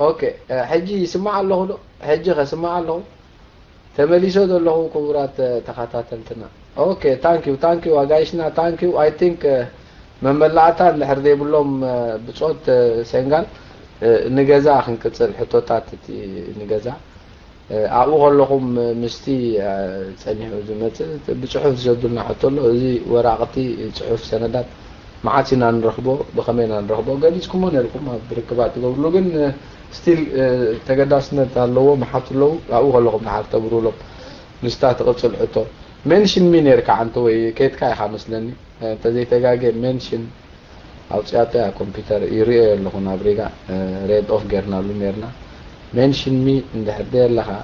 اوكي حجي يسمع له حجي اسمع له تمليسو له كبرات تخاتاتلتنا اوكي ثانك يو اغايشنا ثانك يو اي ثينك مملعتا اللي دي بلوم بصوت سنغال نغزا خنقصل حطوتات نغزا ابو كلكم مستي صنيحو زمت بصحف زدلنا حطلو ازي ورقتي صحف سندات معاتنا نرخبو بخمينا نرخبو قاليسكم نركم بركبات تقولوا ግን ستيل تقداسنا تالو محطلو ابو كلكم نحط تبرولو نستات قصل حطو منشن مين يركع انت وي كيت كاي خامسلني انت زي تجاجي منشن او تشاتا كمبيوتر يري لهنا بريغا ريد اوف جرنا لوميرنا منشن مي ندحدير لها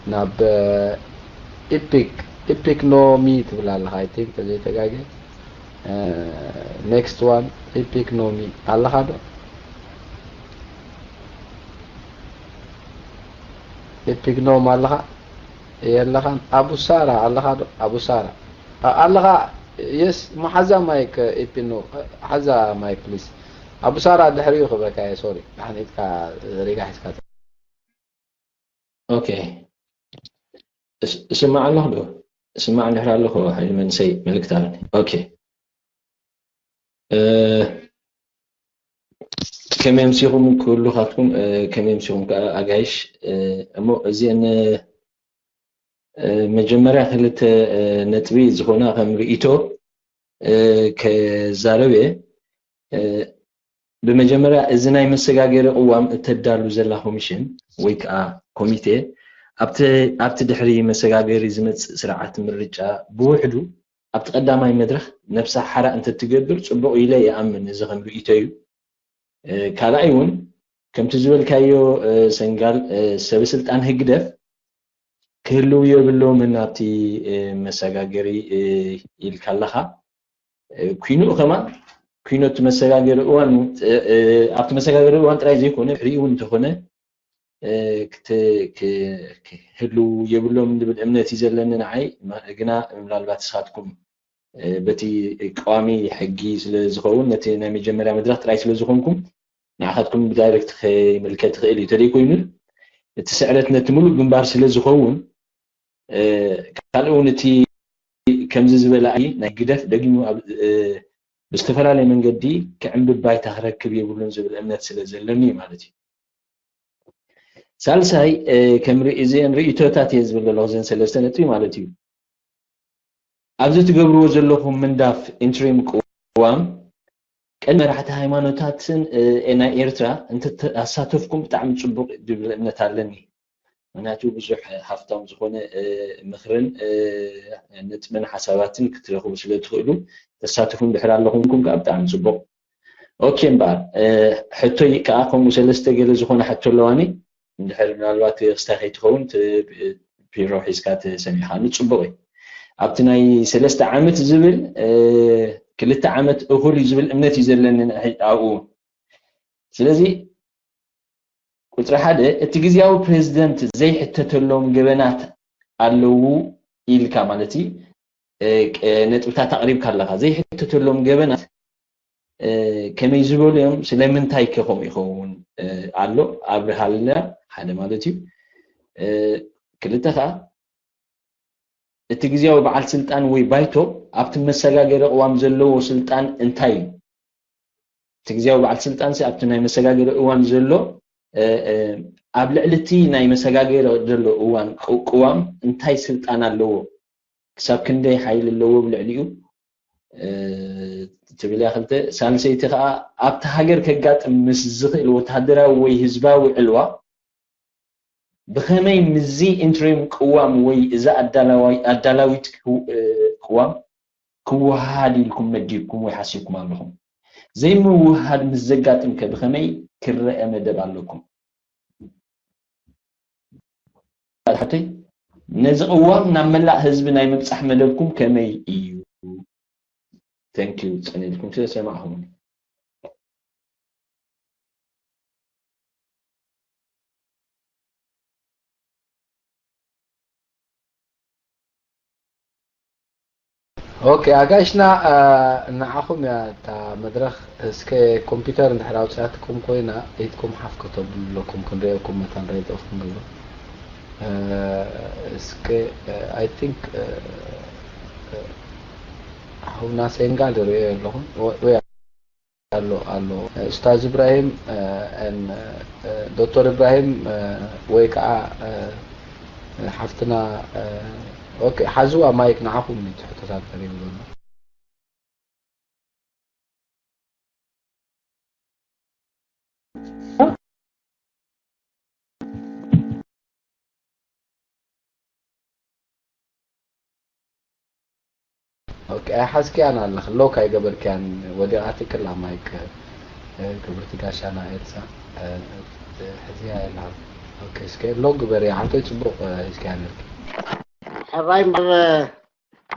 ناب ايبيك نو مي تبلا لها اي ثينك زي تجاجي next one epic no me الله هذا epic no ما الله يلا خان ابو سارة الله هذا ابو سارة الله يس ما حزا مايك ايبينو حزا مايك بليز ابو سارة دحريو خبرك يا سوري يعني كا ريغا حسكات اوكي اسمع الله له اسمع نهر الله هاي من سي ملك تاني اوكي كم يمسيهم كل خاتكم كم يمسيهم كأجايش أمو زين مجمرة خلت نتبي زخونا هم رئيتو كزاربة بمجمرة إزناي مسجاجر قوام تدارو زلهم مشين ويك كوميتي أبت دحري مسجاجر زمت سرعة مرجع بوحدو أبت قدامي مدرخ نفسها حرق أنت تقدر تبقى إليه أمن زخم رئيتو كالايون كم تزول كايو سنغال سبسلطان هجدف كهلو يبلو مناتي مساغاغري يلكالها كينو كما كينو تمساغاغري وان ابت مساغاغري وان تراي زيكون ريون تخونه كهلو يبلو من دبل امنتي زلنا عي غنا ملالبات ساتكم بتي قوامي حقي سلازخون نتي نا مجمريا مدرخ تراي سلازخونكم ناخذكم بدايركت ملكت خيلي تري كوينو تسعرتنا تملو جنبار سلازخون كالونتي كمز زبلاعي نقدف دغنو باستفرالي منقدي كعند باي تخركب يبلون زبل امنات سلازلني مالتي سالساي كمري ازين ريتوتات يزبل لوزن سلازتنتي مالتي ابزت تقبروا زلكم من داف انتريم قوام كان راحت هايمانوتاتن انا ايرترا انت اساتفكم بتاع صبق دبلنت علني مناتو بزح حفتام زخونه مخرن نتمن حساباتن كترخوا سلتخلو تساتفون بحال لكمكم بتاع صبق اوكي با حتى يكاكم سلسته جل زخونه حتى لواني ندحر منالبات استخيت خون بيروح يسكات سميحاني صبقي ابتناي سلسته عامت زبل كلتا عامت اخول يزبل امنتي زلن او ስለዚህ ቁጥር ሓደ እቲ ግዝያዊ ፕሬዝዳንት ዘይሕተተሎም ገበናት ኣለዉ ኢልካ ማለት ነጥብታት ኣቕሪብካ ኣለካ ዘይሕተተሎም ገበናት ከመይ ዝበሎም ስለምንታይ ከኸም ይኸውን ኣሎ ኣብርሃልና ሓደ ማለት እዩ ክልተ ከዓ እቲ ግዝያዊ በዓል ስልጣን ወይ ባይቶ ኣብቲ መሰጋገሪ እዋም ዘለዎ ስልጣን እንታይ እዩ እቲ ግዝያዊ በዓል ስልጣን ኣብቲ ናይ መሰጋገሪ እዋም ዘሎ ኣብ ልዕልቲ ናይ መሰጋገሪ ዘሎ እዋን ቅዋም እንታይ ስልጣን ኣለዎ ክሳብ ክንደይ ሓይል ኣለዎ ብልዕሊኡ ትብል ያክልተ ሳልሰይቲ ከዓ ኣብቲ ሃገር ከጋጥም ምስ ዝኽእል ወተሃደራዊ ወይ ህዝባዊ ዕልዋ بخمي مزي انتريم قوام وي اذا ادلاويت قوام كوهادي لكم مديكم ويحاسبكم عليهم زي ما وهاد مزقاتم كبخمي كرئ مدب عليكم حتى نز قوام نملا حزب ناي مبصح مدبكم كمي ايو ثانك يو صنيلكم تسمعهم اوكي اجاشنا نعاكم يا تا مدرخ اسكي كمبيوتر نحراو ساعتكم كوينا ايدكم حفكتب لكم كنريكم مثلا ريت اوف نقول اسكي اي ثينك هو ناس انقال لهم ويا الو استاذ ابراهيم ان دكتور ابراهيم ويكا حفتنا اوكي حزوا مايك نعاكم من تحطات قريب لنا اوكي حاسكي انا اللي خلوك هاي قبل كان وديعتي كلها مايك قبل تقاشانا ايتسا حزيها العب اوكي سكي لوج بري حتى تصبق اسكان حراي مر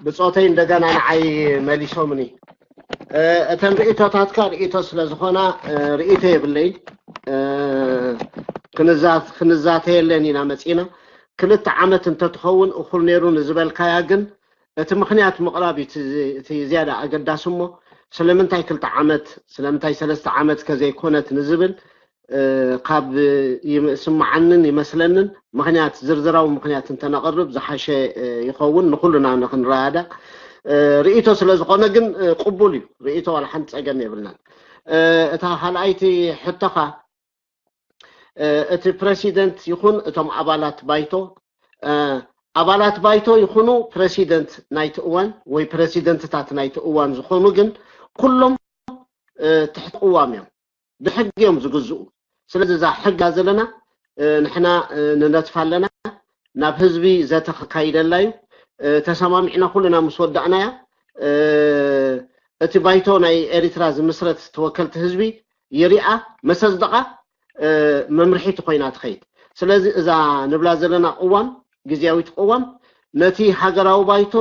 بصوتي እንደገና ንዓይ መሊሶምኒ እተን ርእቶታትካ ርእቶ ስለዝኾና ርእቶ የብለይ ክንዛተ የለን ኢና መፂና ክልተ ዓመት እንተትኸውን እኹል ነይሩ ንዝበልካያ ግን እቲ ምኽንያት ምቕራብ እቲ ዝያዳ ኣገዳሲ እሞ ስለምንታይ ክልተ ዓመት ስለምንታይ 3 ዓመት ከዘይኮነት ንዝብል ካብ ይስማዓንን ይመስለንን ምኽንያት ዝርዝራው ምኽንያት እንተነቕርብ ዝሓሸ ይኸውን ንኹልና ንኽንረኣዳ ርእቶ ስለዝኾነ ግን ቅቡል እዩ ርእቶ ዋላ ሓንቲ ፀገም የብልናን እታ ካልኣይቲ ሕቶኻ እቲ ፕሬሲደንት ይኹን እቶም ኣባላት ባይቶ ይኹኑ ፕሬሲደንት ናይቲ እዋን ወይ ፕሬሲደንትታት ናይቲ እዋን ዝኾኑ ግን ኩሎም ትሕቲ ቅዋም እዮም ብሕጊ እዮም ዝግዝኡ ስለዚ እዛ ሕጋ ዘለና ንሕና ንነጥፋ ኣለና ናብ ህዝቢ ዘተካይደላ እዩ ተሰማሚዕና ኩልና ምስ ወዳእናያ እቲ ባይቶ ናይ ኤሪትራ ዝምስረት ተወከልቲ ህዝቢ ይሪኣ መሰዝደቃ መምርሒት ኮይና ትኸይድ ስለዚ እዛ ንብላ ዘለና ቅዋም ግዚያዊት ቅዋም ነቲ ሃገራዊ ባይቶ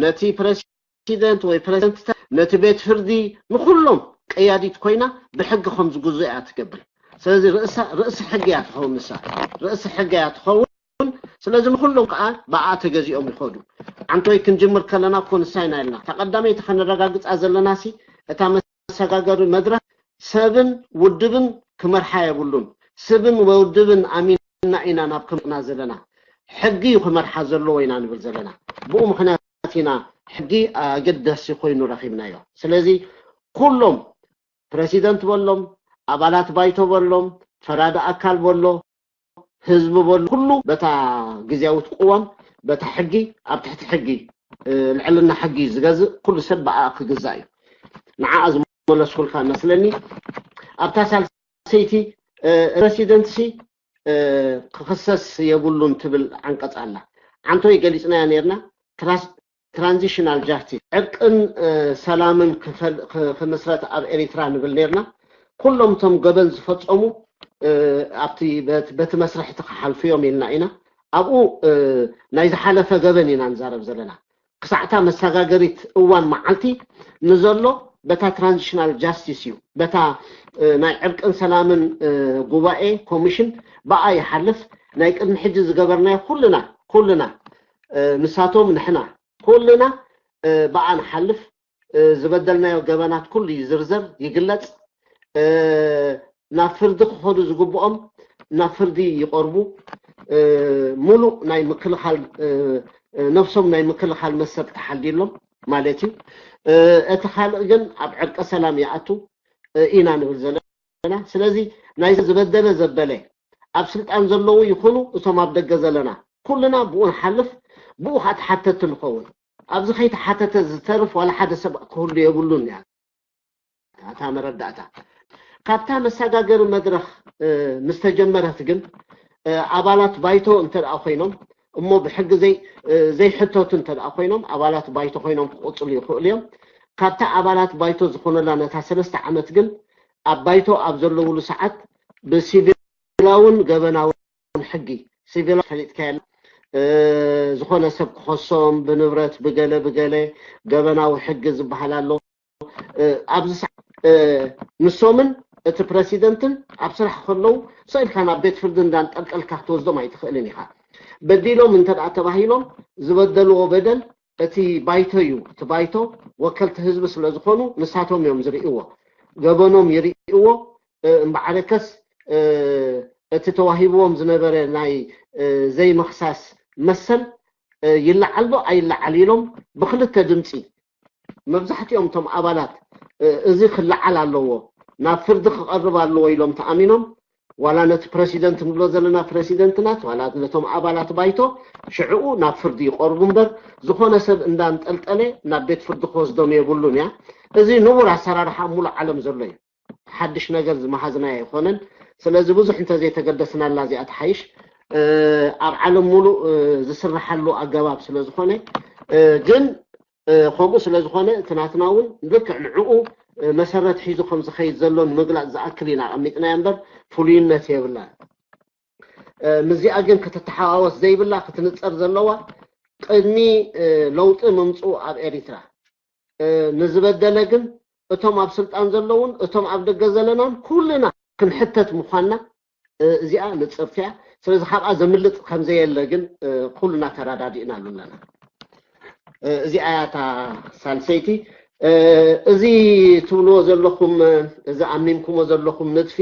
ነቲ ፕሬሲደንት ወይ ፕሬሲደንት ነቲ ቤት ፍርዲ ንኩሎም ቀያዲት ኮይና ብሕጊ ከም ዝግዝኡ እያ ትገብር ስለዚ ርእሲ ሕጊ እያ ትኸውን ንሳ ርእሲ ሕጊ እያ ትኸውን ስለዚ ንኩሎም ከዓ በኣ ተገዚኦም ይኸዱ ዓንቶይ ክንጅምር ከለና እኮ ንሳይና ኢልና ተቐዳመይቲ ከንረጋግፃ ዘለናሲ እታ መሰጋገሪ መድረክ ሰብን ውድብን ክመርሓ የብሉን ሰብን ውድብን ኣሚንና ኢና ናብ ክምና ዘለና ሕጊ ክመርሓ ዘለዎ ኢና ንብል ዘለና ብኡ ምኽንያት ኢና ሕጊ ኣገዳሲ ኮይኑ ረኺብናዮ ስለዚ ኩሎም ፕሬሲደንት በሎም ኣባላት ባይቶ በሎም ፈራዳ ኣካል በሎ ህዝብ በሎ ኩሉ በታ ግዚያዊት ቅዋም በታ ሕጊ ኣብ ትሕቲ ሕጊ ልዕልና ሕጊ ዝገዝእ ኩሉ ሰብ በኣ ክግዛእ እዩ ንዓኣ ዝመለስኩልካ መስለኒ ኣብታ ሳልሰይቲ ፕሬሲደንት ሲ ክኽሰስ የብሉን ትብል ዓንቀጽ ኣላ ዓንቶይ ገሊፅናያ ነርና ትራንዚሽናል ጃስቲስ ዕርቅን ሰላምን ክምስረት ኣብ ኤሪትራ ንብል ነርና ኩሎም ቶም ገበን ዝፈጸሙ ኣብቲ በቲ መስርሕ ተሓልፍዮም ኢልና ኢና ኣብኡ ናይ ዝሓለፈ ገበን ኢና ንዛረብ ዘለና ክሳዕታ መሰጋገሪት እዋን መዓልቲ ንዘሎ በታ ትራንዚሽናል ጃስቲስ እዩ በታ ናይ ዕርቅን ሰላምን ጉባኤ ኮሚሽን በኣ ይሓልፍ ናይ ቅድሚ ሕጂ ዝገበርናዮ ኩልና ንሳቶም ንሕና ኩልና በኣ ንሓልፍ ዝበደልናዮ ገበናት ኩሉ ይዝርዘር ይግለጽ ናብ ፍርዲ ክኸዱ ዝግብኦም ናብ ፍርዲ ይቐርቡ ሙሉእ ናይ ምክልኻል ነፍሶም ናይ ምክልኻል መሰብ ተሓልዲሎም ማለት እዩ እቲ ካልእ ግን ኣብ ዕርቀ ሰላም ይኣቱ ኢና ንብል ዘለና ስለዚ ናይ ዝበደለ ዘበለ ኣብ ስልጣን ዘለዉ ይኹኑ እቶም ኣብ ደገ ዘለና ኩልና ብኡ ንሓልፍ ብኡ ካተሓተት ንኸውን ኣብዚ ከይተሓተተ ዝተርፍ ዋላ ሓደ ሰብ ክህሉ የብሉን እያ እታ መረዳእታ ካብታ መሰጋገሪ መድረክ ምስተጀመረት ግን ኣባላት ባይቶ እንተደኣ ኮይኖም እሞ ብሕጊ ዘይሕተቱ እንተደኣ ኮይኖም ኣባላት ባይቶ ኮይኖም ክቕፅሉ ይኽእሉ እዮም ካብታ ኣባላት ባይቶ ዝኾነላ ነታ 3 ዓመት ግን ኣብ ባይቶ ኣብ ዘለውሉ ሰዓት ብሲቪላውን ገበናውን ሕጊ ሲቪላ ፈሊጥካያ ዝኾነ ሰብ ክኸሶም ብንብረት ብገለ ገበናዊ ሕጊ ዝበሃል ኣሎ ኣብዚ ሰዓት ንሶምን እቲ ፕሬሲደንትን ኣብ ስራሕ ከለዉ ሰኢልካ ናብ ቤት ፍርዲ እንዳንጠልጠልካ ክትወስዶም ኣይትኽእልን ኢኻ በዲሎም እንተደኣ ተባሂሎም ዝበደልዎ በደል اتي بايتو يو تبايتو وكلت حزب سلا زخونو نساتهم يوم زريئوا غبنهم يريئوا بعدكس اتي تواهبهم زنبره ناي زي مخصاص مسل يلعلو اي لعليلهم بخلت دمصي مبزحتهم تم ابالات ازي خلعل اللو ናብ ፍርዲ ክቐርብ ኣለዎ ኢሎም ተኣሚኖም ዋላ ነቲ ፕሬሲደንት ንብሎ ዘለና ፕሬሲደንትናት ዋላ ነቶም ኣባላት ባይቶ ሽዑኡ ናብ ፍርዲ ይቐርቡ እምበር ዝኾነ ሰብ እንዳንጠልጠለ ናብ ቤት ፍርዲ ክወስዶም የብሉን እያ እዚ ንቡር ኣሰራርሓ ሙሉእ ዓለም ዘሎ እዩ ሓድሽ ነገር ዝመሓዝና ኣይኮነን ስለዚ ብዙሕ እንተዘይተገደስናላ እዚኣ ተሓይሽ ኣብ ዓለም ሙሉእ ዝስራሓሉ ኣገባብ ስለ ዝኾነ ግን ከምኡ ስለ ዝኾነ ትናትና እውን ልክዕ ንዕኡ መሰረት ሒዙ ከም ዝኸይድ ዘሎን ምግላፅ ዝኣክል ኢና ኣሚጥና እምበር ፍሉይነት የብላ ምዚኣ ግን ክትተሓዋወስ ዘይብላ ክትንፀር ዘለዋ ቅድሚ ለውጢ ምምፅኡ ኣብ ኤሪትራ ንዝበደለ ግን እቶም ኣብ ስልጣን ዘለውን እቶም ኣብ ደገ ዘለናን ኩልና ክንሕተት ምዃንና እዚኣ ንፅርትያ ስለዚ ካብኣ ዘምልጥ ከምዘየለ ግን ኩልና ተራዳዲእና ኣለና እዚኣ ያታ ሳልሰይቲ እዚ ትብልዎ ዘለኹም እዚ ኣሚምኩሞ ዘለኹም ንጥፊ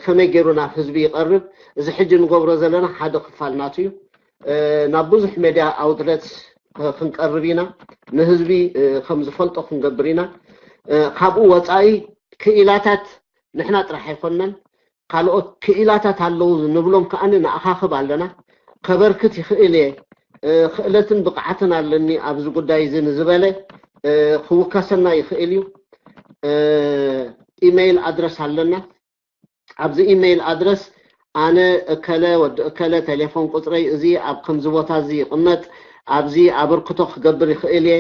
ከመይ ገይሩ ናብ ህዝቢ ይቐርብ እዚ ሕጂ ንገብሮ ዘለና ሓደ ክፋልናት እዩ ናብ ብዙሕ ሜድያ ኣውትሌት ክንቀርብ ኢና ንህዝቢ ከም ዝፈልጦ ክንገብር ኢና ካብኡ ወፃኢ ክኢላታት ንሕና ጥራሕ ኣይኮነን ካልኦት ክኢላታት ኣለዉ ንብሎም ከኣኒ ንኣኻኽብ ኣለና ከበርክት ይኽእል እየ ክእለትን ብቕዓትን ኣለኒ ኣብዚ ጉዳይ እዚ ንዝበለ ክውከሰና ይኽእል እዩ ኢሜይል ኣድረስ ኣለና ኣብዚ ኢሜይል ኣድረስ ኣነ እከለ ወዲ እከለ ቴሌፎን ቁፅረይ እዚ ኣብ ከምዚ ቦታ እዚ ይቕመጥ ኣብዚ ኣበርክቶ ክገብር ይኽእል እየ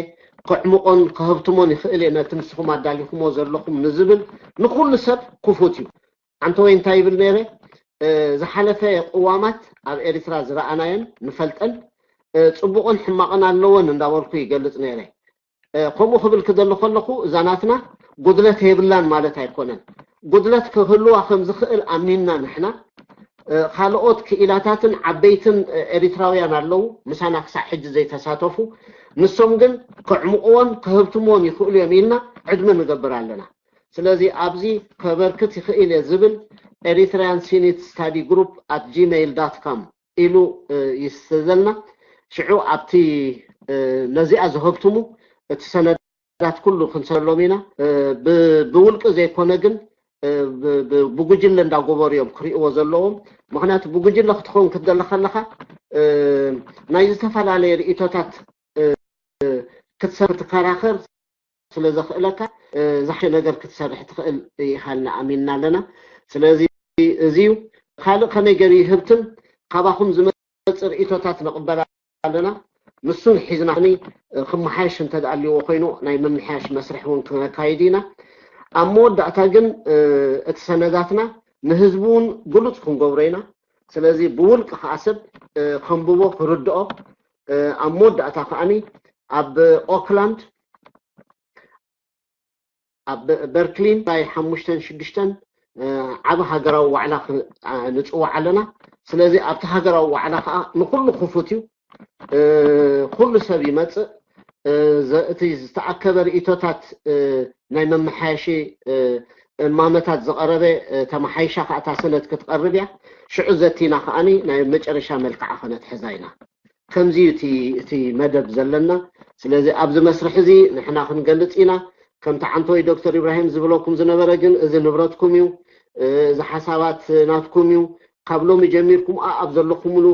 ክዕምቆን ክህብትሞን ይኽእል እየ ነቲ ንስኹም ኣዳሊኹሞ ዘለኹም ንዝብል ንኩሉ ሰብ ክፉት እዩ ኣንተ ወይ እንታይ ይብል ነይረ ዝሓለፈ ቅዋማት ኣብ ኤሪትራ ዝረኣናየን ንፈልጠን ፅቡቕን ሕማቕን ኣለወን እንዳበልኩ ይገልፅ ነይረ ከምኡ ክብል ክደሎ ከለኹ እዛናትና ጉድለት የብላን ማለት ኣይኮነን ጉድለት ክህልዋ ከም ዝኽእል ኣሚንና ንሕና ካልኦት ክኢላታትን ዓበይትን ኤሪትራውያን ኣለዉ ምሳና ክሳዕ ሕጂ ዘይተሳተፉ ንሶም ግን ክዕምቕዎን ክህብትሞን ይኽእሉ እዮም ኢልና ዕድመ ንገብር ኣለና ስለዚ ኣብዚ ከበርክት ይኽእል እየ ዝብል ኤሪትራያን ሲኒት ስታዲ ግሩፕ @gmail.com ኢሉ ይስተዘልና ሽዑ ኣብቲ ነዚኣ ዝህብትሙ እቲ ሰነዳት ኩሉ ክንሰሎም ኢና ብውልቂ ዘይኮነ ግን ብጉጅለ እንዳጎበሩ እዮም ክሪእዎ ዘለዎም ምክንያቱ ብጉጅለ ክትኸውን ክትደሊ ከለካ ናይ ዝተፈላለየ ርእቶታት ክትሰርሕ ትከራኸር ስለ ዘኽእለካ ዝሓሸ ነገር ክትሰርሕ ትኽእል ኢኻልና ኣሚንና ኣለና ስለዚ እዚዩ ካልእ ከመይ ገይሩ ይህብትን ካባኹም ዝመፅእ ርእቶታት ነቕበል ኣለና ንሱን ሒዝናኒ ክመሓየሽ እንተደኣልይዎ ኮይኑ ናይ መምሓያሽ መስርሕ እውን ክነካይድ ኢና ኣብ መወዳእታ ግን እቲ ሰነዳትና ንህዝቢ እውን ግሉፅ ክንገብሮ ኢና ስለዚ ብውልቂ ከዓ ሰብ ከንብቦ ክርድኦ ኣብ መወዳእታ ከዓኒ ኣብ ኦክላንድ ኣብ በርክሊን ናይ 5-6 ዓብ ሃገራዊ ዋዕላ ንፅዋዕ ኣለና ስለዚ ኣብቲ ሃገራዊ ዋዕላ ከዓ ንኩሉ ክፉት እዩ ኩሉ ሰብ ይመፅእ እቲ ዝተኣከበ ርእቶታት ናይ መመሓየሺ ማመታት ዘቐረበ ተመሓይሻ ከዓ እታ ሰነድ ክትቐርብ እያ ሽዑ ዘቲና ከዓኒ ናይ መጨረሻ መልክዓ ክነትሕዛ ኢና ከምዚ እቲ መደብ ዘለና ስለዚ ኣብዚ መስርሕ እዚ ንሕና ክንገልፅ ኢና ከምቲ ዓንተ ወይ ዶክተር ኢብራሂም ዝብለኩም ዝነበረ ግን እዚ ንብረትኩም እዩ እዚ ሓሳባት ናትኩም እዩ ካብ ሎሚ ጀሚርኩም ኣብ ዘለኹምሉ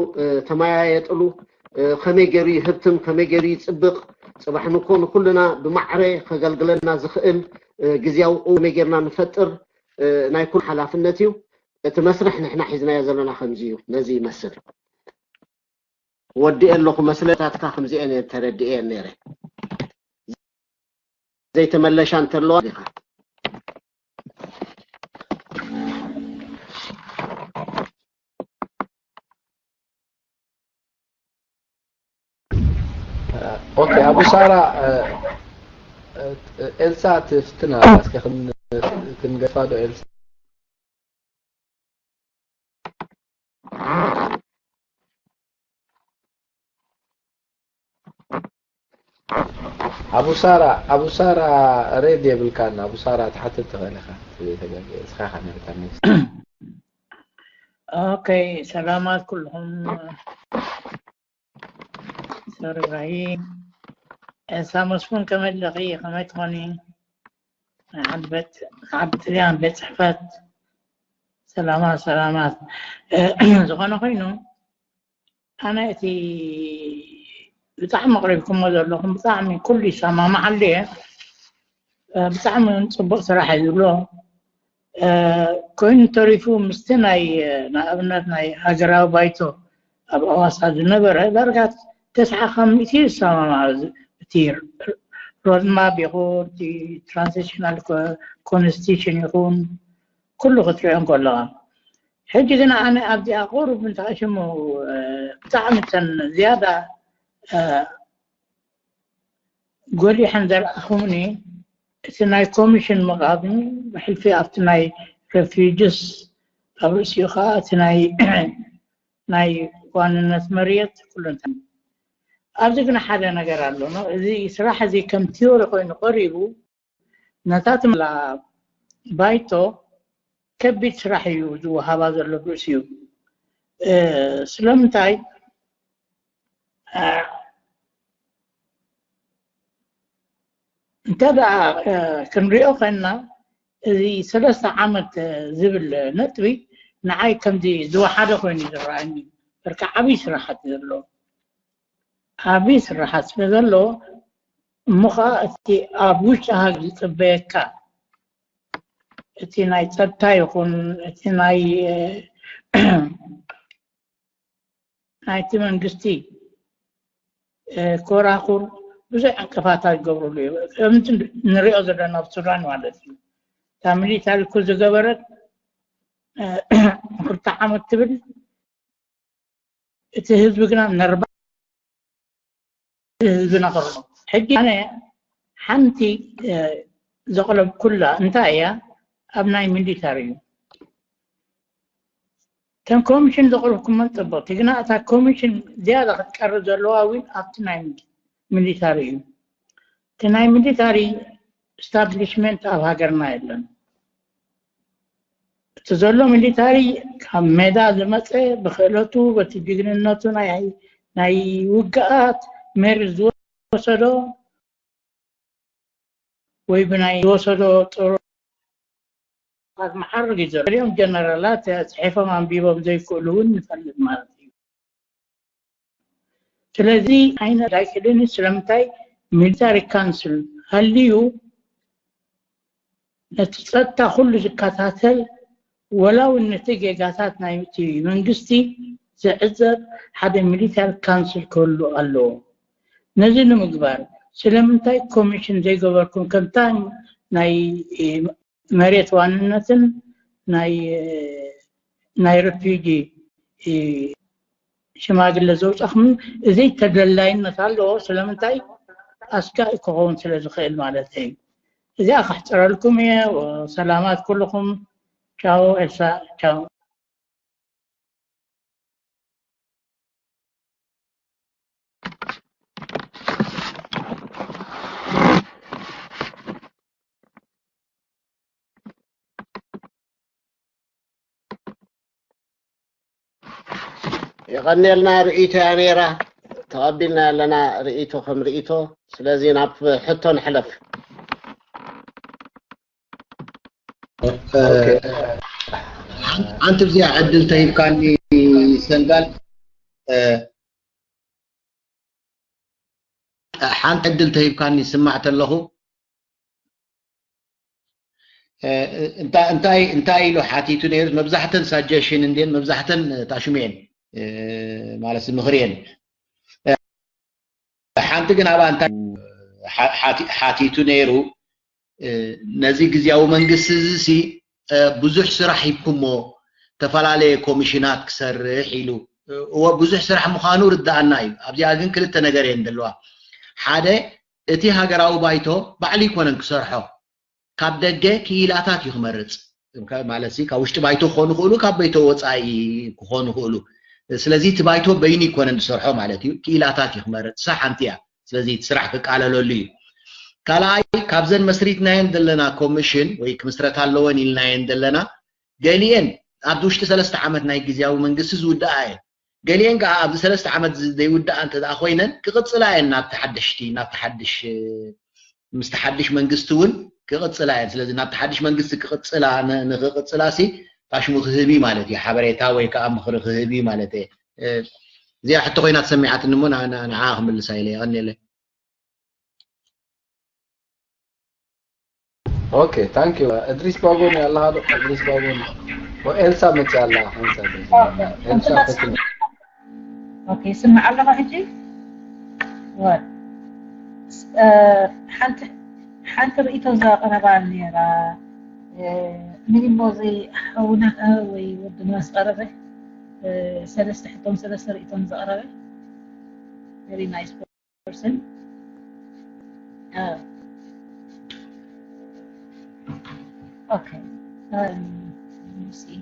ተመያየጥሉ ከመይ ገይሩ ይህብትም ከመይ ገይሩ ይፅብቕ ፅባሕ ንኮን ኩልና ብማዕረ ከገልግለና ዝኽእል ግዝያዊ ከመይ ጌርና ንፈጥር ናይ ኩሉ ሓላፍነት እዩ እቲ መስርሕ ንሕና ሒዝናዮ ዘለና ከምዚ እዩ ነዚ ይመስል ወዲእ ኣለኹ መስለታትካ ከምዚአን እየን ተረዲአን ነይረ ዘይተመለሻ እንተለዋ ዲኻ اوكي ابو ساره إلسا تفتنا بس كنقفادو إلسا أبو سارة ريد يبلكان أبو سارة تحت تغلخة سخاخة نرتاني اوكي سلامات كلهم سر ابراهيم سامسون كمان دقيقة ما تغني عبت ليان بيت صحفات سلامات زغانا خينو أنا أتي بطعم مغربكم مدر لكم بطعم كل سما محلية بطعم صبق صراحة يقولون كنت تعرفوا مستناي نابنتناي هجرة بايتو أبو أواصل النبر درجة 59 سما كتير رود ما بيقول دي ترانزيشنال كونستيشن يكون كله خطرين كلها حجتنا أنا أبدي أقول بنت أشمو بطعم زيادة قولي حنزل أخوني تناي كوميشن مقاضي بحلفي أفتناي رفيجس أو سيوخا تناي ناي وان الناس مريت كلهم تن أرجعنا حاجة نقرأ له زي صراحة زي كم تيوري خوين قريبو نتاتم لا بايتو كبيت راح يوجو هذا اللبسيو سلمتاي انتبع كنريو خلنا ذي 3 عامت زبل نتوي نعاي كم دي دو حدا خوين يزرعني بركا عبيس راحت يزرلو عبيس راحت يزرلو مخا اتي ابوش هاقي تبايكا اتي ناي تبتاي يكون اتي ناي ناي تمن قستي كوراخور بزي انكفاتات قبرو لي امتن نريو زرنا بسران والدي تعملي تالي كل زقبرت كنت عامل تبل اتهزبقنا نربع اتهزبنا قرنو حجي انا حنتي زغلب كلها انتايا أبناء ميليتاريو كان كوميشن زغلبكم من طبق تقنا أتا كوميشن زيادة قد كرر زلواوين أبتناي ميليتاريو تناي ميليتاري establishment أو هاجرنا إلن تزلو ميليتاري كم ميدا زمتة بخلطو بتجيجنناتو ناي وقعات مرزو وصدو ويبناي وصدو طرو هذا محرق يزور اليوم جنرالات صحيفة ما بيبهم زي كلون مثل مالتي سلذي أين داخلين سلمتاي ميلتاري كانسل هل ليو نتسطى كل زكاتاتي ولو النتيجة قاتاتنا يمتي منقستي زعزر حدا ميلتاري كانسل كله قالوا نزل مقبار سلمتاي كوميشن زي قبركم كمتان ناي مريت واننتن ناي رفيجي شماغل زوج اخمن زي تدلاين نتالو سلامتاي اسكا يكون سلازخيل مالتي زي اخ احترى لكم وسلامات كلكم تشاو إلسا تشاو يغني لنا رئيته يا ميرا تقبلنا لنا رئيته خم رئيته سلازي نعرف حتى نحلف أنت بزي عدل تهيب كان لي سنغال حانت عدل تهيب كان لي سمعت له انتاي له حاتيتو نير مبزحتن ساجيشن اندين مبزحتن تاشمين مالس مغرين حانت جنا انت حاتيتو نيرو نزي غزياو منغس سي بزح سراح يكمو تفلالي كوميشنات كسرح يلو هو بزح سراح مخانو ردانا ابزي اجن كلته نغرين دلوا حاده اتي هاغراو بايتو بعلي كونن كسرحو ካብ ደገ ክኢላታት ይኽመርጽ ማለት ሲ ካብ ውሽጢ ባይቶ ክኾኑ ይኽእሉ ካብ ባይቶ ወጻኢ ክኾኑ ይኽእሉ ስለዚህ እቲ ባይቶ በይኒ ይኮነ እንድሰርሖ ማለት እዩ ክኢላታት ይኽመርጽ ሓንቲ እያ ስለዚህ እቲ ስራሕ ክቃለለሉ እዩ ካልኣይ ካብዘን መስሪትናየን ዘለና ኮሚሽን ወይ ክምስረት ኣለወን ኢልናየን ዘለና ገሊአን ኣብ ውሽጢ 3 ዓመት ናይ ግዚያዊ መንግስቲ ዝውዳእ እየን ገሊአን ከዓ ኣብ 3 ዓመት ዘይውዳእ እንተ ደኣ ኮይነን ክቕፅላ እየን ናብ ተሓድሽ ምስ ተሓድሽ መንግስቲ እውን ክቕፅላ እየን ስለዚ ናብ ተሓድሽ መንግስቲ ክቕፅላ ንኽቕፅላሲ ፋሽሙ ክህቢ ማለት እዩ ሓበሬታ ወይ ከዓ ምኽሪ ክህቢ ማለት እዩ እዚኣ ሕቶ ኮይና ተሰሚዓትኒ እሞ ንዓ ክምልሳ ኢለ ይቐኒለ اوكي ثانك يو ادريس باغوني الله هذا ادريس باغوني والسا متى الله انسا اوكي سمع الله هجي و حنت رئيته ذا قربان نيرا من موزي حونا وي ودناس قربه سلسة حتون سلسة رئيتون ذا قربه very nice person okay let me see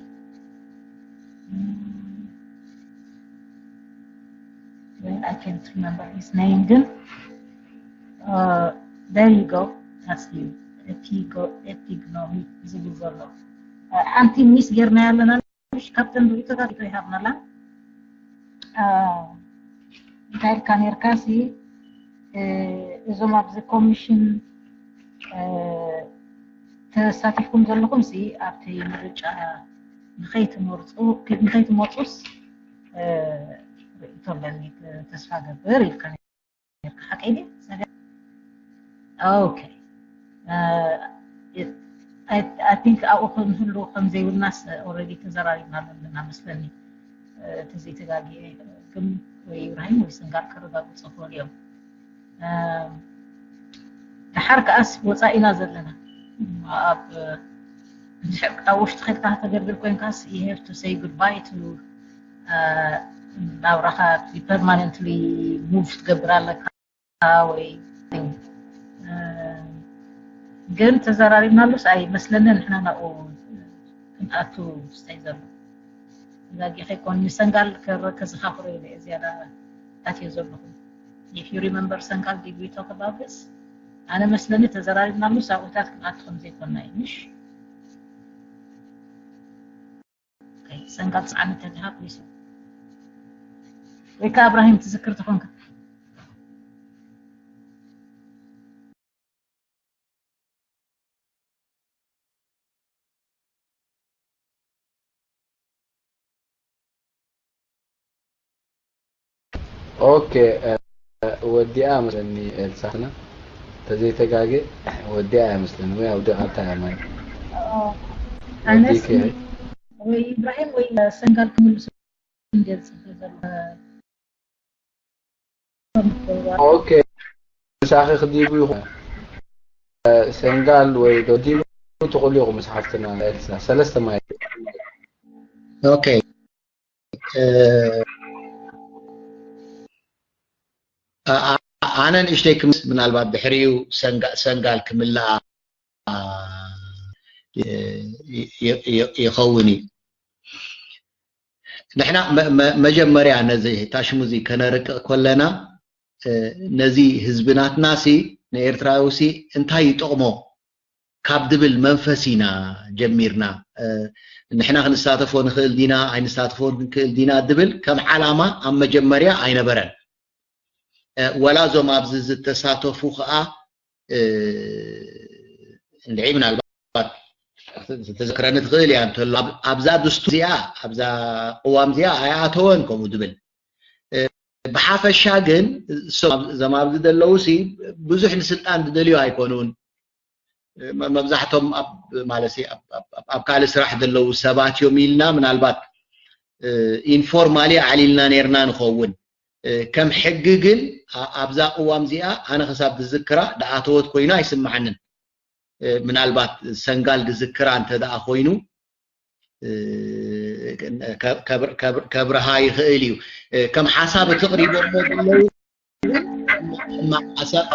well, I can't remember his name then there you go that's you epignomy zilizolo anti miss gernalan captain rito ka ito ihap nala dahil kanir kasi izomab the commission ተሳቲፍኩም ዘለኹም ሲ ኣብቲ ምርጫ ንኸይትመርፁስ ርእቶለኒ ተስፋ ገብር ኢልካ ሓቀይ ድያ okay I think ኣብኡ ክንህሉ ከምዘይብልናስ already ተዘራሪብና ኣለና መስለኒ ተዘይተጋጊአ ግን ወይ ኢብራሂም ወይ ስንጋር ከረጋግፁ ክእሉ እዮም ድሓር ከኣስ ወፃኢና ዘለና I wish to get that again because you have to say goodbye to Laura be permanently moved Gabriela away قلت تزاري نالوس أي مثلاً إحنا نقو أتو استيزر لكن يكون سنغال كركز خافري زيادة أتيزرهم if you remember Sangal did we talk about this أنا مثلاً تزاري نالوس أوتات كناتهم زي كنا إيش okay Sangal سأنا تذهب ليش ويكا إبراهيم تذكرت فنك اوكي ودي امسني السخنه تزي تقاقي ودي امسن ويا ودي قطع ماي انا وي ابراهيم وي سنغال كمل ندير اوكي مساخي خديبو يخو سنغال وي دوديبو تقول لي مسحفتنا السا ثلاثه ماي اوكي أنا نشتكي من الباب بحريو سنقال كملا يخوني نحن مجمري عن نزيه تاشموزي كنرك كلنا نزي حزبنات ناسي نيرتراوسي انتهي تقمو كابدبل منفسينا جميرنا نحن نستاتفو نخيل دينا اي نستاتفو نخيل دينا دبل كم علامة ام مجمريا اي نبرن ولا زو مابز التساتفو خا نعيمنا البعض تذكرنا تغيل يعني ابزا دستوريا ابزا قوام زيا اياتونكم ودبل بحافشا ግን زما ابز دلوسي بزح السلطان ددليو ايكونون مبزحتهم مالسي اب قال سراح دلو سبات يوميلنا من البات انفورمالي عليلنا نيرنا نخون كم حققن ابزا قوام زيا انا حساب الذكرى دعاتوت كوينا يسمعنن من البات سنغال الذكرى انت دا خوينو كبر هاي خيليو كم حساب تقريبا ما حساب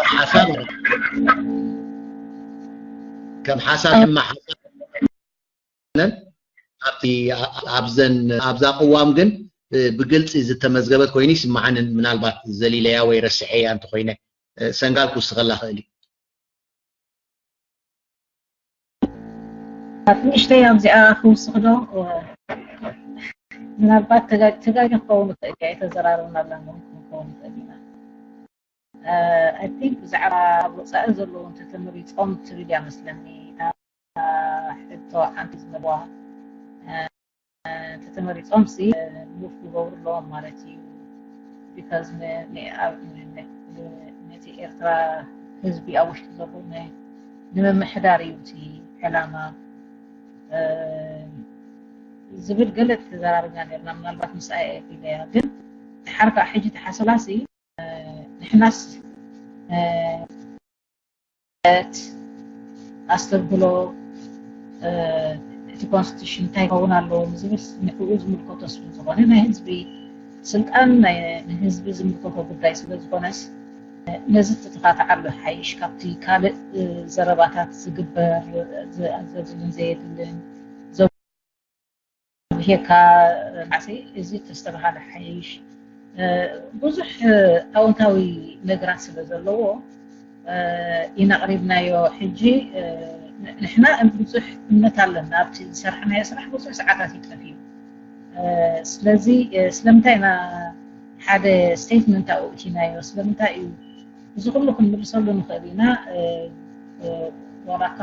كم حساب ما حساب ابزا قوام جن بقلت إذا تمزجبت كوينيس معنا من البعض زليلة ويرسحية أنت خوينة سنقال كوستغلا خالي ንእሽተይ ኣብዚኣ ክውስኽዶ ምናልባት ተጋጊ ክኸውን ይኽእል እያ የተዘራርብና ኣለና ክኸውን ይኽእል ኢና I think ብዛዕባ ኣብ ወፃኢ ዘለዉ እንተተመሪፆም ትብል እያ መስለኒ ሕቶ ሓንቲ ዝመልዋ ተተመሪፆም ሲ ሙፍ ክገብሩ ኣለዎም ማለት እዩ ቢካዝ ነቲ ኤርትራ ህዝቢ ኣብ ውሽጢ ዘሎ ንምምሕዳር እዩ እቲ ዕላማ ዝብል ገለ ተዘራሪብና ነርና ምናልባት ምስኣ ኢለያ ግን ሓርካ ሕጂ ተሓሰላሲ ንሕናስ ኣስተብሎ እቲ ኮንስቲቱሽን እንታይ ክኸውን ኣለዎ ዝብል ንዕኡ ዝምልከቶ ስለ ዝኾነ ናይ ህዝቢ ስልጣን ንህዝቢ ዝምልከቶ ጉዳይ ስለ ዝኾነስ ነዚ ትተኻትዓሉ ሓይሽ ካብቲ ካልእ ዘረባታት ዝግበር ዝኣዘዝልን ዘየድልን ዘብሄካ ናዕሰይ እዚ ተስተባሃለ ሓይሽ ብዙሕ ኣዎንታዊ ነገራት ስለ ዘለዎ ኢና ቀሪብናዮ ሕጂ ንሕና ብዙሕ እምነት ኣለና ኣብቲ ዝሰርሕናዮ ስራሕ ብዙሕ ሰዓታት ይጠፍ እዩ ስለዚ ስለምንታይ ኢና ሓደ ስቴትመንት ኣውእቲናዮ ስለምንታይ እዩ እዚ ኩሉ ክንምልሰሉ ንኽእል ኢና ወላካ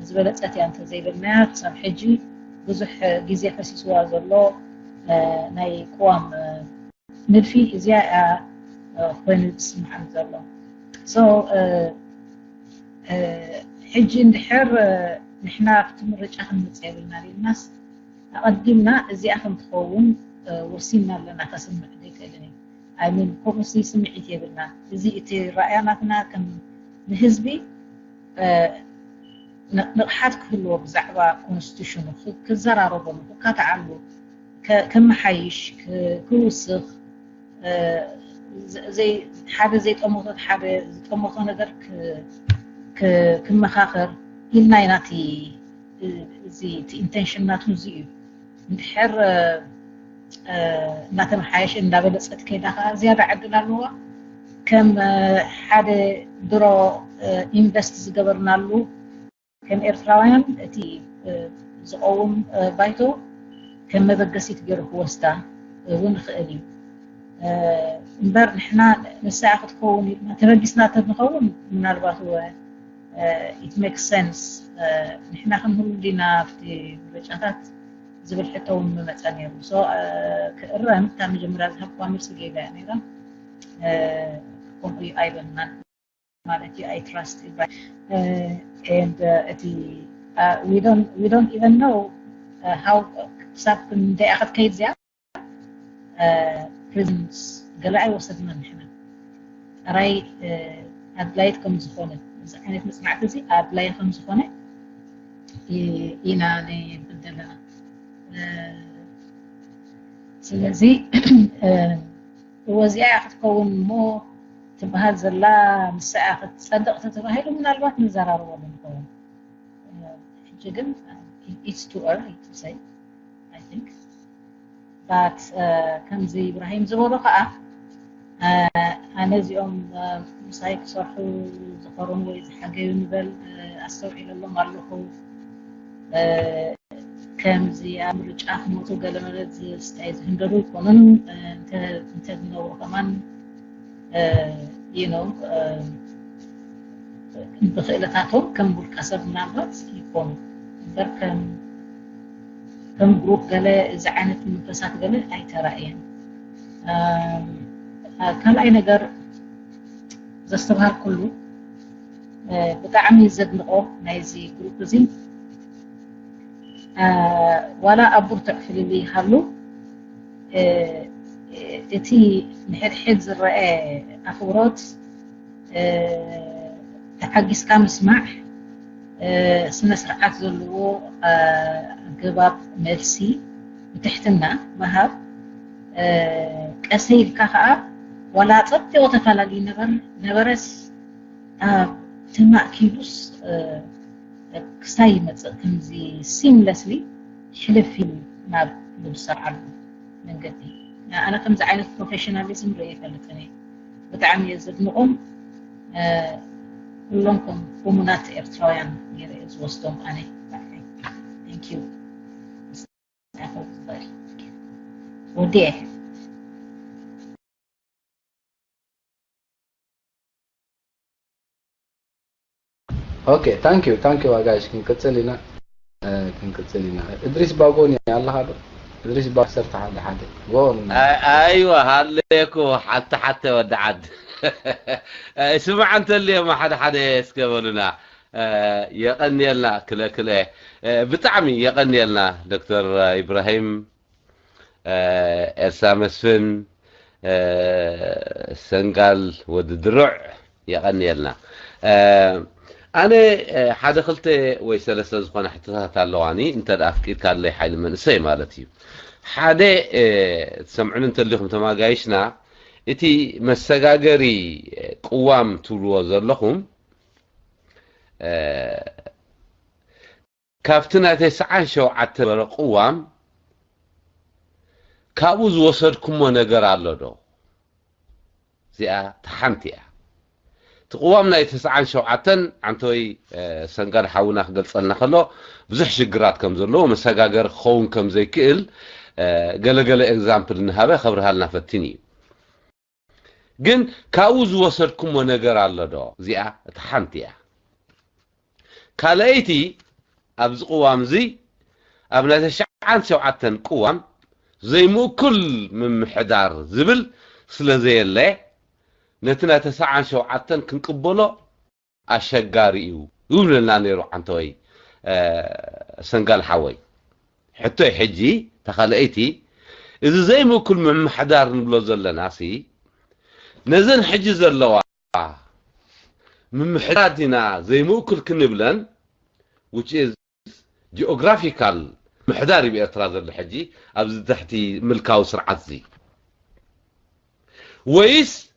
ዝበለፀት እያ እንተዘይበልናያ ክሳብ ሕጂ ብዙሕ ግዜ ፈሲስዋ ዘሎ ናይ ቅዋም ንድፊ እዚኣ ኮይኑ ዝስምዓኒ ዘሎ ሕጂ እንድሕር ንሕና ኣብቲ ምርጫ ክንምፅእ የብልና ኢልናስ ኣቐዲምና እዚኣ ከምትኸውን ወሲና ኣለና ከስምዕ ዘይክእልን እዩ ኣይሚን ከምኡሲ ስምዒት የብልና እዚ እቲ ረኣያናትና ከም ንህዝቢ ንቕሓት ክህልዎ ብዛዕባ ኮንስቲቱሽኑ ክዘራረበሉ ክካትዓሉ ከመሓይሽ ክውስኽ ሓደ ዘይጠመቶ ሓደ ዝጠመቶ ነገር ክመኻኸር ኢልና ኢና እዚ እቲ ኢንቴንሽን ናቱ እዚ እዩ እንድሕር እናተመሓየሽ እንዳበለፀት ከይዳ ከዓ ዝያዳ ዕድል ኣለዋ ከም ሓደ ድሮ ኢንቨስት ዝገበርናሉ ከም ኤርትራውያን እቲ ዝቐውም ባይቶ ከም መበገሲት ገይሩ ክወስዳ እውን ንኽእል እዩ እምበር ንሕና ንሳኣ ክትከውን ኢልና ተበጊስና ተንኸውን ምናልባት it makes sense ንሕና ክንህሉ ዲና ኣብቲ ምርጫታት ዝብል ሕቶ እውን መመፀ ነይሩ ክእረም እታ መጀመርያ ዝሃብኳ መልሲ ገይዳ እያ ነይራ ከምኡ እዩ ኣይበልናን ማለት እዩ I trust it and we don't even know how ክሳብ ክንደይ ኣኸት ከይድ እዚኣ prisons ገለ ኣይወሰድና ንሕና ራይ ኣድላይት ከም ዝኾነ እዚ ዓይነት መፅናዕቲ እዚ ኣድላይ ከም ዝኾነ ኢና ንብል ዘለና ስለዚ ወዚኣ ክትከውን እሞ ትበሃል ዘላ ንስኣ ክትፀድቕ ተተባሂሉ ምናልባት ንዘራርበሉ ንኸውን ሕጂ ግን it's too early to say I think but ከምዚ ኢብራሂም ዝበሎ ከዓ ኣነ እዚኦም ምሳይ ክሰርሑ ዝኸሩን ወይ ዝሓገዩ ንበል ኣስተውዒለሎም ኣለኹ ከምዚ ኣብ ምርጫ ክመፁ ገለ ማለት ስታይ ዝህንደዱ ይኮኑን እንተዝነብሩ ከማን ብክእለታቶም ከም ውልቀ ሰብ ምናልባት ይኮኑ እምበር ከም ግሩፕ ገለ እዚ ዓይነት መንፈሳት ገለ ኣይተራእየን ካልኣይ ነገር ዘስተባሃር ኩሉ ብጣዕሚ ዘድንቆ ናይዚ ግሩፕ እዚ ዋላ ኣብ ቡርትዕ ፍልል ይሃሉ እቲ ንሕድሕድ ዝረአ ኣኽብሮት ተሓጊስካ ምስማዕ ስነ ስርዓት ዘለዎ ኣገባብ መልሲ ብትሕትና ምሃብ ቀሰይልካ ከዓ ዋላ ፀጥዮ ተፈላለዩ ነበረስ ኣብ ተማእኪሉስ ክሳይ ይመፅእ ከምዚ ሲምለስሊ ሕልፍ ኢሉ ናብ ዝሰርዓሉ መንገዲ ኣነ ከምዚ ዓይነት ፕሮፌሽናሊዝም ርኢ ይፈልጥን እየ ብጣዕሚ እየ ዘድንቆም ኩሎም ከም እሙናት ኤርትራውያን የርኢ ዝወስዶም ኣነ Thank you. وديع. اوكي ثانك يو guys كنكتسلينا ادريس باغوني الله هذا ادريس باغ صرت حد غون ايوه هليكو حتى ودعد اسمع انت اللي ما حد يسكبلنا يقني لنا كله بطعمي يقني لنا دكتور ابراهيم ارسامسفن سنغال وددرع يقني لنا أنا حدا خلت ويسلسل زخون حتى تالواني أنت أفكير كان لي حيل من سي مالتي حدا تسمعون أنت اللي خم تما جايشنا إتي مسجاجري قوام تلو زلهم كافتنا تسعة شو عتبر قوام كابوز وصلكم ونجر على دو زي تحنتيا تقوامنا يتسعان شوعتن عنتوي سنقر حاونا خدلصلنا خلو بزح شجرات كم زلو مساقاقر خون كم زي كيل قل اكزامبل نهابه خبرها لنا فتيني جن كاوز وصلكم ونقر على دو زيا تحنتيا كالايتي ابز قوام زي ابنا تشعان شوعتن قوام زي مو كل من محدار زبل سلا زي اللي نتنا تسعان شوعتن كنقبلو اشغاريو يقولنا نيرو عنتوي سنقال حوي حتى حجي تخلقيتي اذا زي ما كل من محدار نبلو زلنا سي نزن حجي زلوا من محدادنا زي ما كل كنبلن which is geographical محداري بإطراز الحجي ابز تحتي ملكاو سرعت زي ويس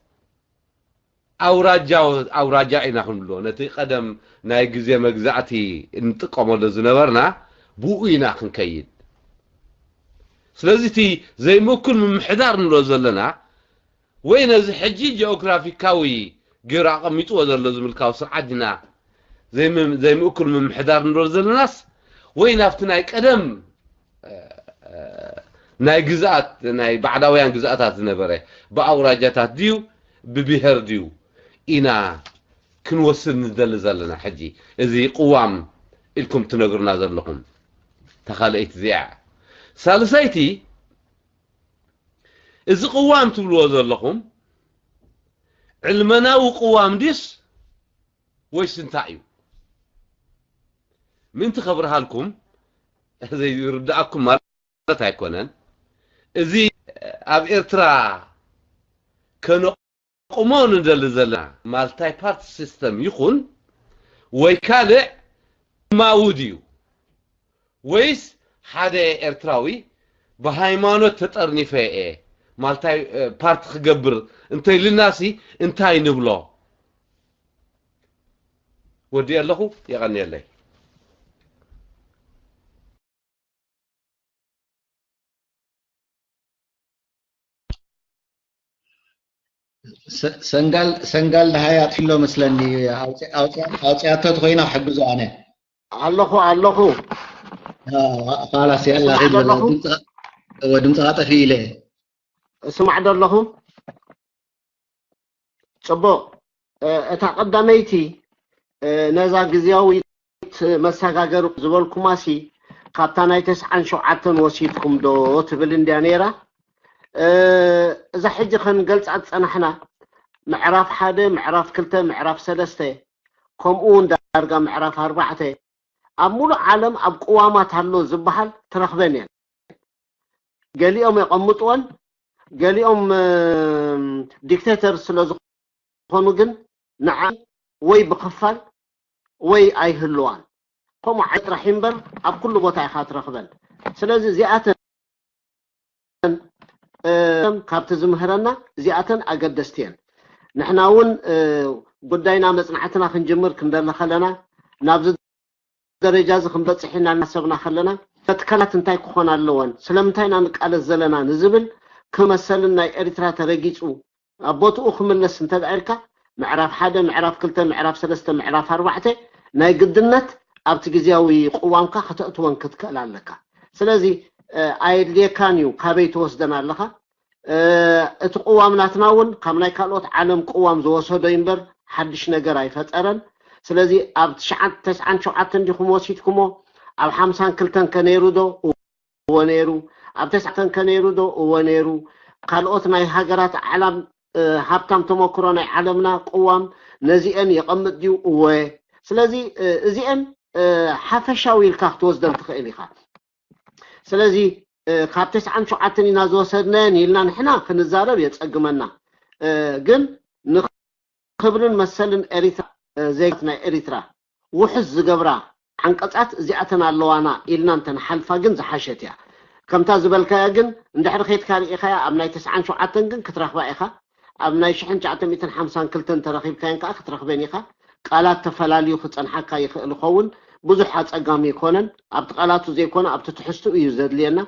أوراجا إنا خنبلو نتي قدم ناي جزية مجزعتي انتقامو لزنبرنا بوئينا خنكيد سلازيتي زي مو كل من محدار نلو زلنا وين زي حجي جيوغرافيكاوي جيرا قميتو وزر لزم الكاوسر عدنا زي مو كل من محدار نلو زلناس وين افتناي قدم ناي جزات ناي بعداويان جزاتات زنبره بأوراجاتات ديو ببهر ديو إنا كنوصل ندل زلنا حجي إذي قوام إلكم تنقرنا زلكم تخاليت زيع سالسايتي إذي قوام تبلو زلكم علمنا وقوام ديس ويش تنتعيو من تخبرها لكم إذي يردعكم مالتا يكونن إذي أب إرترا كانوا قومون ندل زلنا مالتاي بارت سيستم يخون ويكالع ماوديو ويس حدا إرتراوي بهايمانو تطرني فيه مالتاي بارت خجبر انتي للناسي انتاي نبلو ودي الله يغني الله سنقال لهاي أطفيلو مثلني أوتياتو تخوينا حقزو أنا الله خلاص يلا عيد ودمت غطفي له سمع دلهم صبو اتا قداميتي نزا غزياوي مساغاغر زبلكماسي كابتناي 97 وسيتكم دو تبل انديانيرا إذا حجي خن قلت عد صنحنا معراف حدا معراف كلتا معراف سلسته كمون دارقا معراف 4 أمول عالم أب قوامات هلو زبحل ترخبين قاليهم يقمطون قاليهم ديكتاتور سلازخونو جن نعم وي بخفل وي أي هلوان قوم عيد رحيم بر أب كل بوتا يخات رخبن سلازي زياتن كابت زمهرنا زياتن أقدستين نحناون قداينا مصنعتنا خنجمر كندرنا خلنا نابز درجة زخم بتصحينا نسبنا خلنا فتكلت انتاي كخونا اللون سلمتاينا نقال الزلنا نزبل كمثلنا إريترا ترقيتو أبوتو أخملس انت بعيركا معراف حدا معراف كلتا معراف سلستا معراف 4 ناي قدنت ኣብቲ ግዜያዊ ቁዋምካ ከተእትወን ክትክእል ኣለካ ስለዚህ ኣይድልየካንዩ ካበይ ትወስደን ኣለካ እቲ ቁዋም ናትና እውን ካብ ናይ ካልኦት ዓለም ቁዋም ዝወሰዶ ይምበር ሓድሽ ነገር ኣይፈጠረን ስለዚህ ኣብ 97 ዲኹም ወሲድኩሞ ኣብ 52 ከነይሩ ዶ ወነይሩ ኣብ 90 ከነይሩ ዶ ወነይሩ ካልኦት ናይ ሃገራት ዓለም ሃብታም ተመክሮ ናይ ዓለምና ቁዋም ነዚአን ይቐምጥ ዲዩ ወይ ስለዚህ እዚአን ሓፈሻዊ ኢልካ ክትወስደን ትኽእል ኢኻ ስለዚህ ካብ 97 ኢና ዝወሰድነን ኢልና ንሕና ክንዛረብ የፀግመና ግን ንክብርን መሰልን ኤሪትራ ዜጋት ናይ ኤሪትራ ውሕዝ ዝገብራ ዓንቀጻት እዚኣተን ኣለዋና ኢልና እንተንሓልፋ ግን ዝሓሸት እያ ከምታ ዝበልካያ ግን እንድሕሪ ኸይድካ ርኢኻያ ኣብ ናይ 97 ግን ክትረኽባ ኢኻ ኣብ ናይ 1952 ተረኺብካየን ከዓ ክትረኽበን ኢኻ ቃላት ተፈላልዩ ክፀንሓካ ይኽእል ይኸውን ብዙሕ ኣፀጋሚ ይኮነን ኣብቲ ቃላቱ ዘይኮነ ኣብቲ ትሕዝቱ እዩ ዘድልየና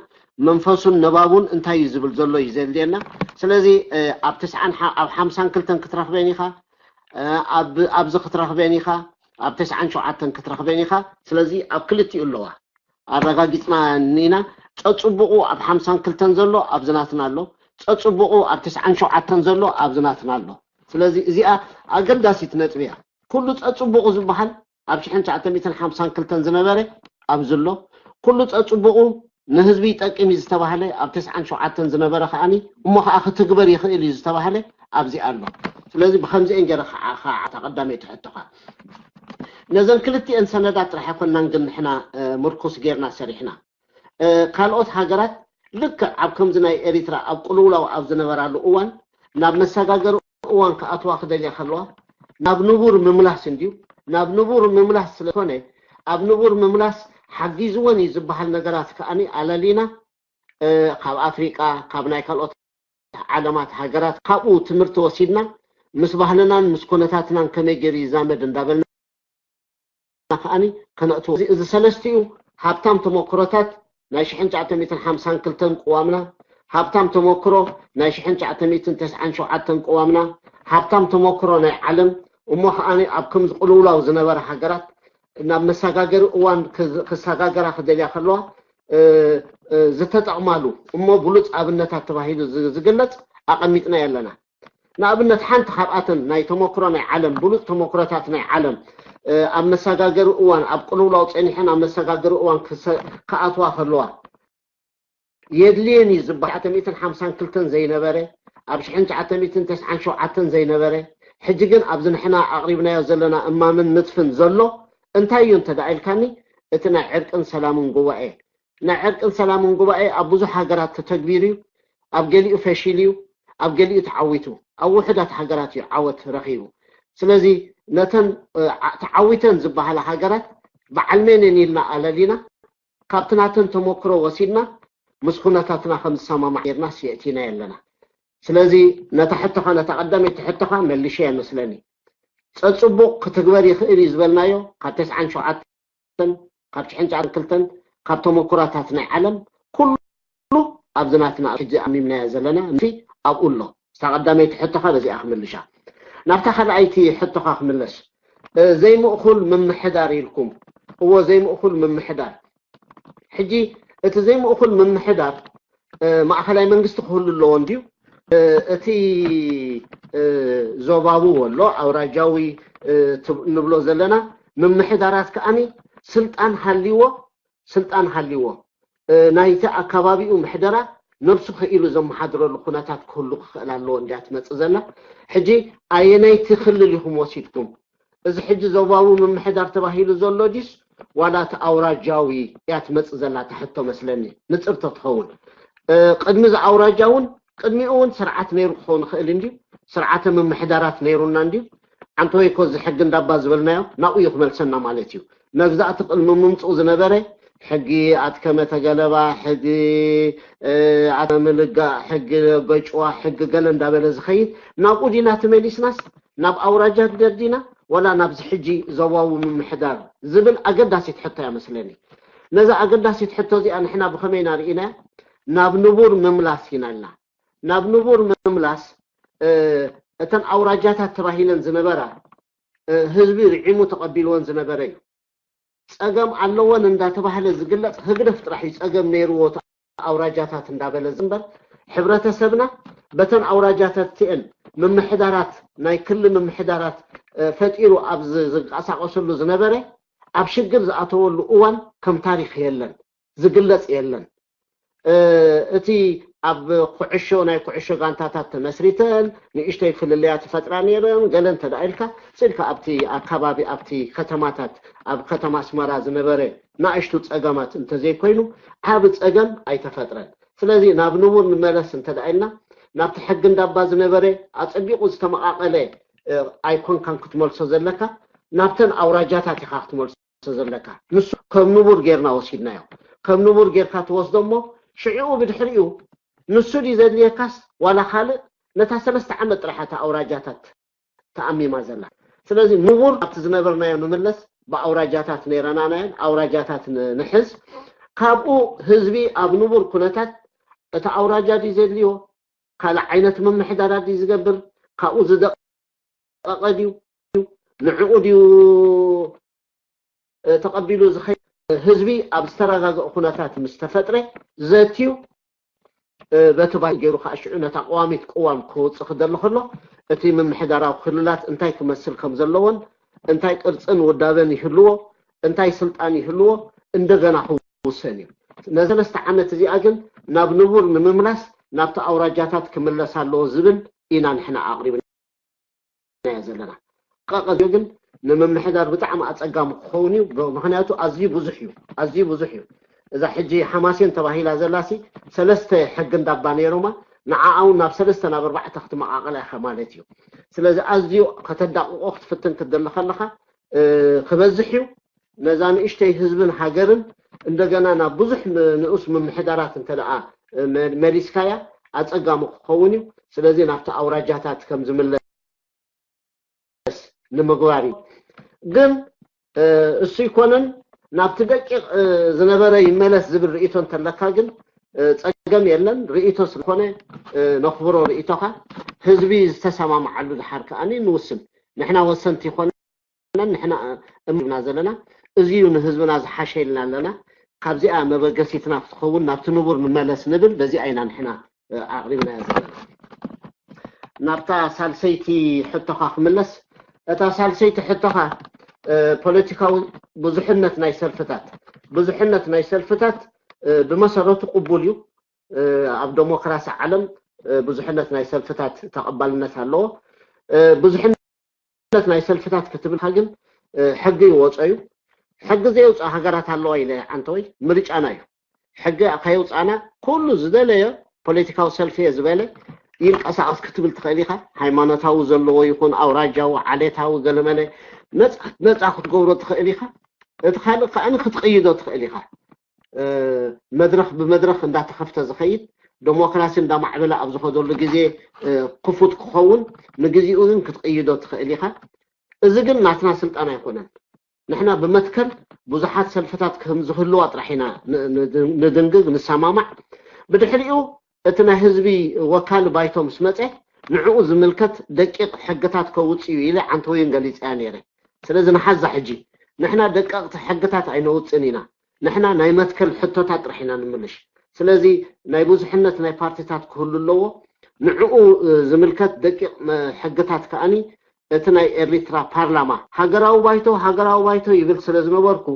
መንፈሱን ነባቡን እንታይ እዩ ዝብል ዘሎ እዩ ዘድልየና ስለዚ ኣብ 52 ክትረኽበን ኢኻ ኣብዚ ክትረኽበን ኢኻ ኣብ 97 ክትረኽበን ኢኻ ስለዚ ኣብ ክልቲኡ ኣለዋ ኣረጋጊፅና ኒና ፀፅቡቑ ኣብ 52 ዘሎ ኣብ ዝናትና ኣሎ ፀፅቡቑ ኣብ 97 ዘሎ ኣብ ዝናትና ኣሎ ስለዚ እዚኣ ኣገዳሲት ነጥብ እያ ኩሉ ፀፅቡቑ ዝበሃል ኣብ 1952 ዝነበረ ኣብ ዘሎ ኩሉ ፀፅቡቑ ንህዝቢ ይጠቅም እዩ ዝተባሃለ ኣብ 97 ዝነበረ ከዓኒ እሞ ከዓ ክትግበር ይኽእል እዩ ዝተባሃለ ኣብዚ ኣሎ ስለዚ ብከምዚአን ገይረ ከዓ ተቐዳመይ ትሕቶኻ ነዘን ክልቲአን ሰነዳት ጥራሕ ኣይኮንናን ግን ንሕና ምርኩስ ጌርና ሰሪሕና ካልኦት ሃገራት ልክዕ ኣብ ከምዚ ናይ ኤሪትራ ኣብ ቁልውላው ኣብ ዝነበራሉ እዋን ናብ መሰጋገሪ እዋን ከኣትዋ ክደልያ ከለዋ ናብ ንቡር ምምላስ እንድዩ ናብ ንቡር ምምላስ ስለኮነ ኣብ ንቡር ምምላስ ሓጊዝወን እዩ ዝበሃል ነገራት ከዓኒ ኣለሊና ካብ ኣፍሪቃ ካብ ናይ ካልኦት ዓለማት ሃገራት ካብኡ ትምህርቲ ወሲድና ምስ ባህልናን ምስ ኩነታትናን ከመይ ገይሩ ይዛመድ እንዳበልና ከዓኒ ከነእትዎ እዚ ሰለስቲኡ ሃብታም ተመክሮታት ናይ 1952 ቁዋምና ሃብታም ተመክሮ ናይ 1997 ቁዋምና ሃብታም ተመክሮ ናይ ዓለም እሞ ከዓኒ ኣብ ከምዚ ቁልውላው ዝነበረ ሃገራት ናብ መሰጋገሪ እዋን ክሰጋገራ ክደልያ ከለዋ ዝተጠቕማሉ እሞ ብሉፅ ኣብነታት ተባሂሉ ዝግለጽ ኣቐሚጥና የለና ንኣብነት ሓንቲ ካብኣተን ናይ ተመክሮ ናይ ዓለም ብሉፅ ተመክሮታት ናይ ዓለም ኣብ መሰጋገሪ እዋን ኣብ ቁልውላው ፀኒሐን ኣብ መሰጋገሪ እዋን ከኣትዋ ከለዋ የድልየን ዝበሃል 1952 ዘይነበረ ኣብ 1997 ዘይነበረ ሕጂ ግን ኣብዚ ንሕና ኣቕሪብናዮ ዘለና እማምን ንጥፍን ዘሎ እንታይ እዩ እንተዳኢልካኒ እቲ ናይ ዕርቅን ሰላምን ጉባኤ ናይ ዕርቅን ሰላምን ጉባኤ ኣብ ብዙሕ ሃገራት ተተግቢሩ እዩ ኣብ ገሊኡ ፈሺሉ እዩ ኣብ ገሊኡ ተዓዊቱ ኣብ ውሕዳት ሃገራት እዩ ዓወት ረኺቡ ስለዚ ነተን ተዓዊተን ዝበሃላ ሃገራት በዓልመንን ኢልና ኣለሊና ካብቲ ናተን ተመክሮ ወሲድና ምስ ኩነታትና ከም ዝሰማማዕ ጌርና ስየእቲና የለና ስለዚ ነታ ሕቶኻ ነታ ቀዳመይቲ ሕቶኻ መልሼ ይመስለኒ ፀፅቡቕ ክትግበር ይኽእል እዩ ዝበልናዮ ካብ 97 ካብ 92 ካብ ተመክሮታት ናይ ዓለም ኩሉ ኣብ ዝናትና ሕጂ ኣሚምናዮ ዘለናንቲ ኣብኡ ኣሎ ተቐዳመይቲ ሕቶኻ በዚኣ ክምልሻ ናብታ ካልኣይቲ ሕቶኻ ክምለስ ዘይምእኹል ምምሕዳር ኢልኩም እዎ ዘይምእኹል ምምሕዳር ሕጂ እቲ ዘይምእኹል ምምሕዳር ማእኸላይ መንግስቲ ክህሉ ኣለዎ እንድዩ እቲ ዞባቡ ወሎ ኣውራጃዊ ንብሎ ዘለና ምምሕዳራት ከዓኒ ስልጣን ሃልይዎ ናይቲ ኣከባቢኡ ምሕደራ ነብሱ ክኢሉ ዘመሓድረሉ ኩነታት ክህሉ ክኽእል ኣለዎ እንድያ ትመፅእ ዘላ ሕጂ ኣየናይቲ ክልል ኢኹም ወሲድኩም እዚ ሕጂ ዞባዊ ምምሕዳር ተባሂሉ ዘሎ ዲስ ዋላ እቲ ኣውራጃዊ እያ ትመፅእ ዘላ ተሕቶ መስለኒ ንፅርቶ ትኸውን ቅድሚ እዚ ኣውራጃውን ቅድሚኡ እውን ስርዓት ነይሩ ክኸውን ክእል እንድዩ ስርዓተ ምምሕዳራት ነይሩና እንድዩ ዓንተ ወይ ኮ ዝሕጊ እንዳባ ዝበልናዮ ናብኡ እዩ ክመልሰና ማለት እዩ መግዛእቲ ቅድሚ ምምፅኡ ዝነበረ ሕጊ ኣትከመ ተገለባ ሕጊ ኣተምልጋእ ሕጊ ገጭዋ ሕጊ ገለ እንዳበለ ዝኸይድ ናብኡ ዲና ተመሊስናስ ናብ ኣውራጃት ደርዲና ወላ ናብዚ ሕጂ ዞባዊ ምምሕዳር ዝብል ኣገዳሲት ሕቶ እያ መስለኒ ነዛ ኣገዳሲት ሕቶ እዚኣ ንሕና ብኸመይ ናርኢና ናብ ንቡር ምምላስ ኢና ኢልና ናብ ንቡር ምምላስ እተን ኣውራጃታት ተባሂለን ዝነበራ ህዝቢ ርዒሙ ተቐቢልዎን ዝነበረ እዩ ፀገም ኣለዎን እንዳተባሃለ ዝግለጽ ህግደፍ ጥራሕ ፀገም ነይርዎ ኣውራጃታት እንዳበለ ዝንበር ሕብረተሰብና በተን ኣውራጃታት ትእን ምምሕዳራት ናይ ክልል ምምሕዳራት ፈጢሩ ኣብ ዝንቀሳቀሰሉ ዝነበረ ኣብ ሽግር ዝኣተወሉ እዋን ከም ታሪክ የለን ዝግለጽ የለን እቲ ኣብ ኩዕሾ ናይ ኩዕሾ ጋንታታት ተመስሪተን ንእሽተይ ፍልልያት ፈጥራ ነይረን ገለን ተዳኢልካ ስልካ ኣብቲ ኣከባቢ ኣብቲ ከተማታት ኣብ ከተማ ኣስመራ ዝነበረ ናእሽቱ ፀገማት እንተዘይኮይኑ ዓብ ፀገም ኣይተፈጥረን ስለዚ ናብ ንቡር ንመለስ እንተዳኢልና ናብቲ ሕጊ እንዳባ ዝነበረ ኣጸቢቁ ዝተመቃቀለ ኣይኮንካን ክትመልሶ ዘለካ ናብተን ኣውራጃታት ኢኻ ክትመልሶ ዘለካ ንሱ ከም ንቡር ጌርና ወሲድናዮ ከም ንቡር ጌርካ ትወስዶሞ ሽዑ ብድሕሪኡ ንሱ ዲ ዘድልየካስ ዋላ ካልእ ነታ 3 ዓመት ጥራሓታ ኣውራጃታት ተኣሚማ ዘላ ስለዚ ንቡር ኣብቲ ዝነበርናዮ ንምለስ ብኣውራጃታት ነይረናናየን ኣውራጃታት ንሕዝ ካብኡ ህዝቢ ኣብ ንቡር ኩነታት እታ ኣውራጃ ዲ ዘድልዮ ካልእ ዓይነት ምምሕዳራት ዲ ዝገብር ካብኡ ዝደቀቀ ድዩ ንዕኡ ድዩ ተቀቢሉ ዝኸይ ህዝቢ ኣብ ዝተረጋገፀ ኩነታት ምስ ተፈጥረ ዘትዩ በተባይ ገይሩ ካሽዑ ነታ ቋሚት ቁዋም ክውፅእ ክደሎ ከሎ እቲ ምምሕዳራዊ ክልላት እንታይ ክመስል ከም ዘለዎን እንታይ ቅርጽን ውዳበን ይህልዎ እንታይ ስልጣን ይህልዎ እንደገና ክውሰን እዩ ነዘለስተ ዓመት እዚኣ ግን ናብ ንቡር ንምምላስ ናብቲ ኣውራጃታት ክምለስ ኣለዎ ዝብል ኢና ንሕና ኣቅሪብና ዘለና ቀቀድ ግን ንምምሕዳር ብጣዕሚ ኣጸጋሚ ክኸውን እዩ ምክንያቱ ኣዝዩ ብዙሕ እዩ እዛ ሕጂ ሓማሴን ተባሂላ ዘላሲ 3 ሕግ እንዳባ ነይሮማ ንዓኣው ናብ 3 ናብ 4 ክትመቃቀለ ኢኻ ማለት እዩ ስለዚ ኣዝዩ ከተዳቅቆ ክትፍትን ክደለ ከለካ ክበዝሕ እዩ ነዛ ንእሽተይ ህዝብን ሃገርን እንደገና ናብ ብዙሕ ንኡስ ምምሕዳራት እንተደኣ መሊስካያ ኣጸጋሚ ክኸውን እዩ ስለዚ ናብቲ ኣውራጃታት ከም ዝምለስ ንምግባር እዩ ግን እሱ ይኮነን ናብቲ ደቂቕ ዝነበረ ይመለስ ዝብል ርእይቶ እንተለካ ግን ፀገም የለን ርእይቶ ስለኮነ ነኽብሮ ርእይቶካ ህዝቢ ዝተሰማምዓሉ ድሓር ከኣኒ ንውስን ንሕና ወሰንቲ ይኮነን ንሕና እምና ዘለና እዚዩ ንህዝብና ዝሓሸ ኢልና ኣለና ካብዚኣ መበገሲትና ክትኸውን ናብቲ ንቡር ንመለስ ንብል በዚኣ ኢና ንሕና ኣቅሪብና ዘለና ናብታ ሳልሰይቲ ሕቶኻ ክምለስ እታ ሳልሰይቲ ሕቶኻ ፖለቲካዊ ብዙሕነት ናይ ሰልፍታት ብመሰረቱ ቅቡል እዩ ኣብ ዲሞክራሲ ዓለም ብዙሕነት ናይ ሰልፍታት ተቐባልነት ኣለዎ ብዙሕነት ናይ ሰልፍታት ክትብልካ ግን ሕጊ ይወፀዩ ሕጊ ዘይውፃ ሃገራት ኣለዋ ኢለ አንተወይ ምርጫና እዩ ሕጊ ከይውፃና ኩሉ ዝደለየ ፖለቲካዊ ሰልፊ ዝበለ ይንቀሳቀስ ክትብል ትኽእል ኢኻ ሃይማኖታዊ ዘለዎ ይኹን ኣውራጃዊ ዓሌታዊ ገለመለ ነፃ ክትገብሮ ትኽእል ኢኻ እቲ ካልእ ከኣኒ ክትቀይዶ ትኽእል ኢኻ መድረኽ ብመድረኽ እንዳተኸፍተ ዝኸይድ ዲሞክራሲ እንዳማዕበለ ኣብ ዝኸደሉ ግዜ ክፉት ክኸውን ንግዚኡ ግን ክትቀይዶ ትኽእል ኢኻ እዚ ግን ናትና ስልጣን ኣይኮነን ንሕና ብመትከል ብዙሓት ሰልፍታት ከም ዝህልዋ ጥራሒና ንድንግግ ንሰማማዕ ብድሕሪኡ እቲ ናይ ህዝቢ ወካል ባይቶ ምስ መፀ ንዕኡ ዝምልከት ደቂቕ ሕግታት ከውፅዩ ኢለ ዓንተወይን ገሊፅያ ነይረ ስለዚ ንሓዛ ሕጂ ንሕና ደቀቕቲ ሕግታት ኣይነውፅን ኢና ንሕና ናይ መትከል ሕቶታት ጥራሒና ንምልሽ ስለዚ ናይ ብዙሕነት ናይ ፓርቲታት ክህሉ ኣለዎ ንዕኡ ዝምልከት ደቂቕ ሕግታት ከኣኒ እቲ ናይ ኤርትራ ፓርላማ ሃገራዊ ባይቶ ይብል ስለ ዝነበርኩ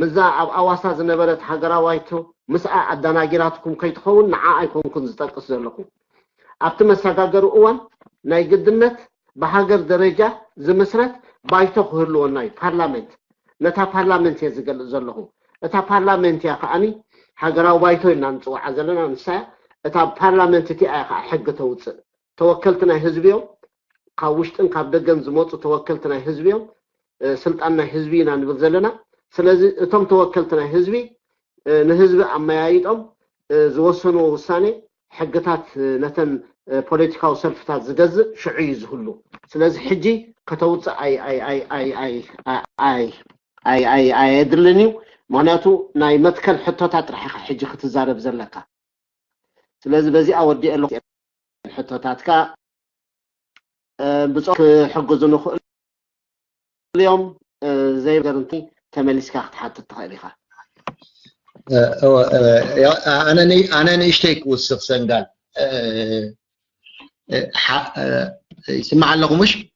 ምዛ ኣብ ኣዋሳ ዝነበረት ሃገራዊ ባይቶ ምስኣ ኣዳናጊራትኩም ከይትኸውን ንዓ ኣይኮንኩን ዝጠቅስ ዘለኹ ኣብቲ መሰጋገሩ እዋን ናይ ግድነት ብሃገር ደረጃ ዝምስረት ባይቶ ክህልወና እዩ ፓርላመንት ነታ ፓርላመንት እየ ዝገልጽ ዘለኹ እታ ፓርላመንት እያ ከኣኒ ሃገራዊ ባይቶ ኢልና ንፅዋዓ ዘለና ንሳያ እታ ፓርላመንት እቲኣ ከዓ ሕጊ ተውፅእ ተወከልቲ ናይ ህዝቢ እዮም ካብ ውሽጥን ካብ ደገን ዝመፁ ተወከልቲ ናይ ህዝቢ እዮም ስልጣን ናይ ህዝቢ ኢና ንብል ዘለና ስለዚ እቶም ተወከልቲ ናይ ህዝቢ ንህዝቢ ኣመያይጦም ዝወሰንዎ ውሳኔ ሕግታት ነተን ፖለቲካዊ ሰልፍታት ዝገዝእ ሽዑ እዩ ዝህሉ ስለዚ ሕጂ ከተውፅእ ኣየድልን እዩ ምክንያቱ ናይ መትከል ሕቶታት ጥራሕኻ ሕጂ ክትዛረብ ዘለካ ስለዚ በዚኣ ወዲእ ኣለኹ ሕቶታትካ ብፆም ክሕግዙ ንኽእል እዮም ዘይገርንቲ تملسك تحدث تخيلها أنا نشتيك وسخ سنغال يسمع لكم مش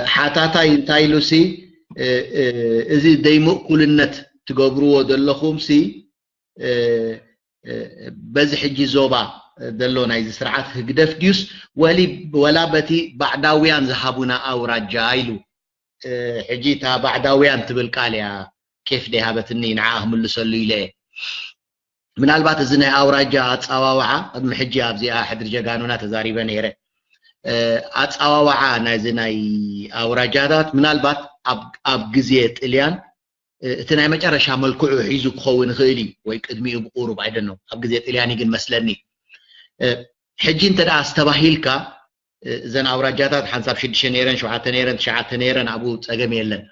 حتى تايلوسي إذا دايمو كل النت تقبروا دلهم سي بزح جزوبا دلونا إذا سرعت هجدف ديوس ولا بتي بعداويان ذهبونا أو رجايلو حجيتها بعداويان تبالكاليا كيف دي هابتني نعاهم اللي صلوا إليه من البات الزنا أوراجا أتصاوعة المحجي أبزي أحد رجعانونا تزاريبا نيره أتصاوعة نازناي أوراجات من البات أب جزيت إليان تناي مجرى شامل كوع حيزو خوين غيلي ويقدمي بقورب عيدنو أب جزيت إليان يجن مسلني حجي انت دا استباهيلكا زن أوراجات حنساب شدش نيرن شوعات نيرن تشعات نيرن أبو تساقمي يلن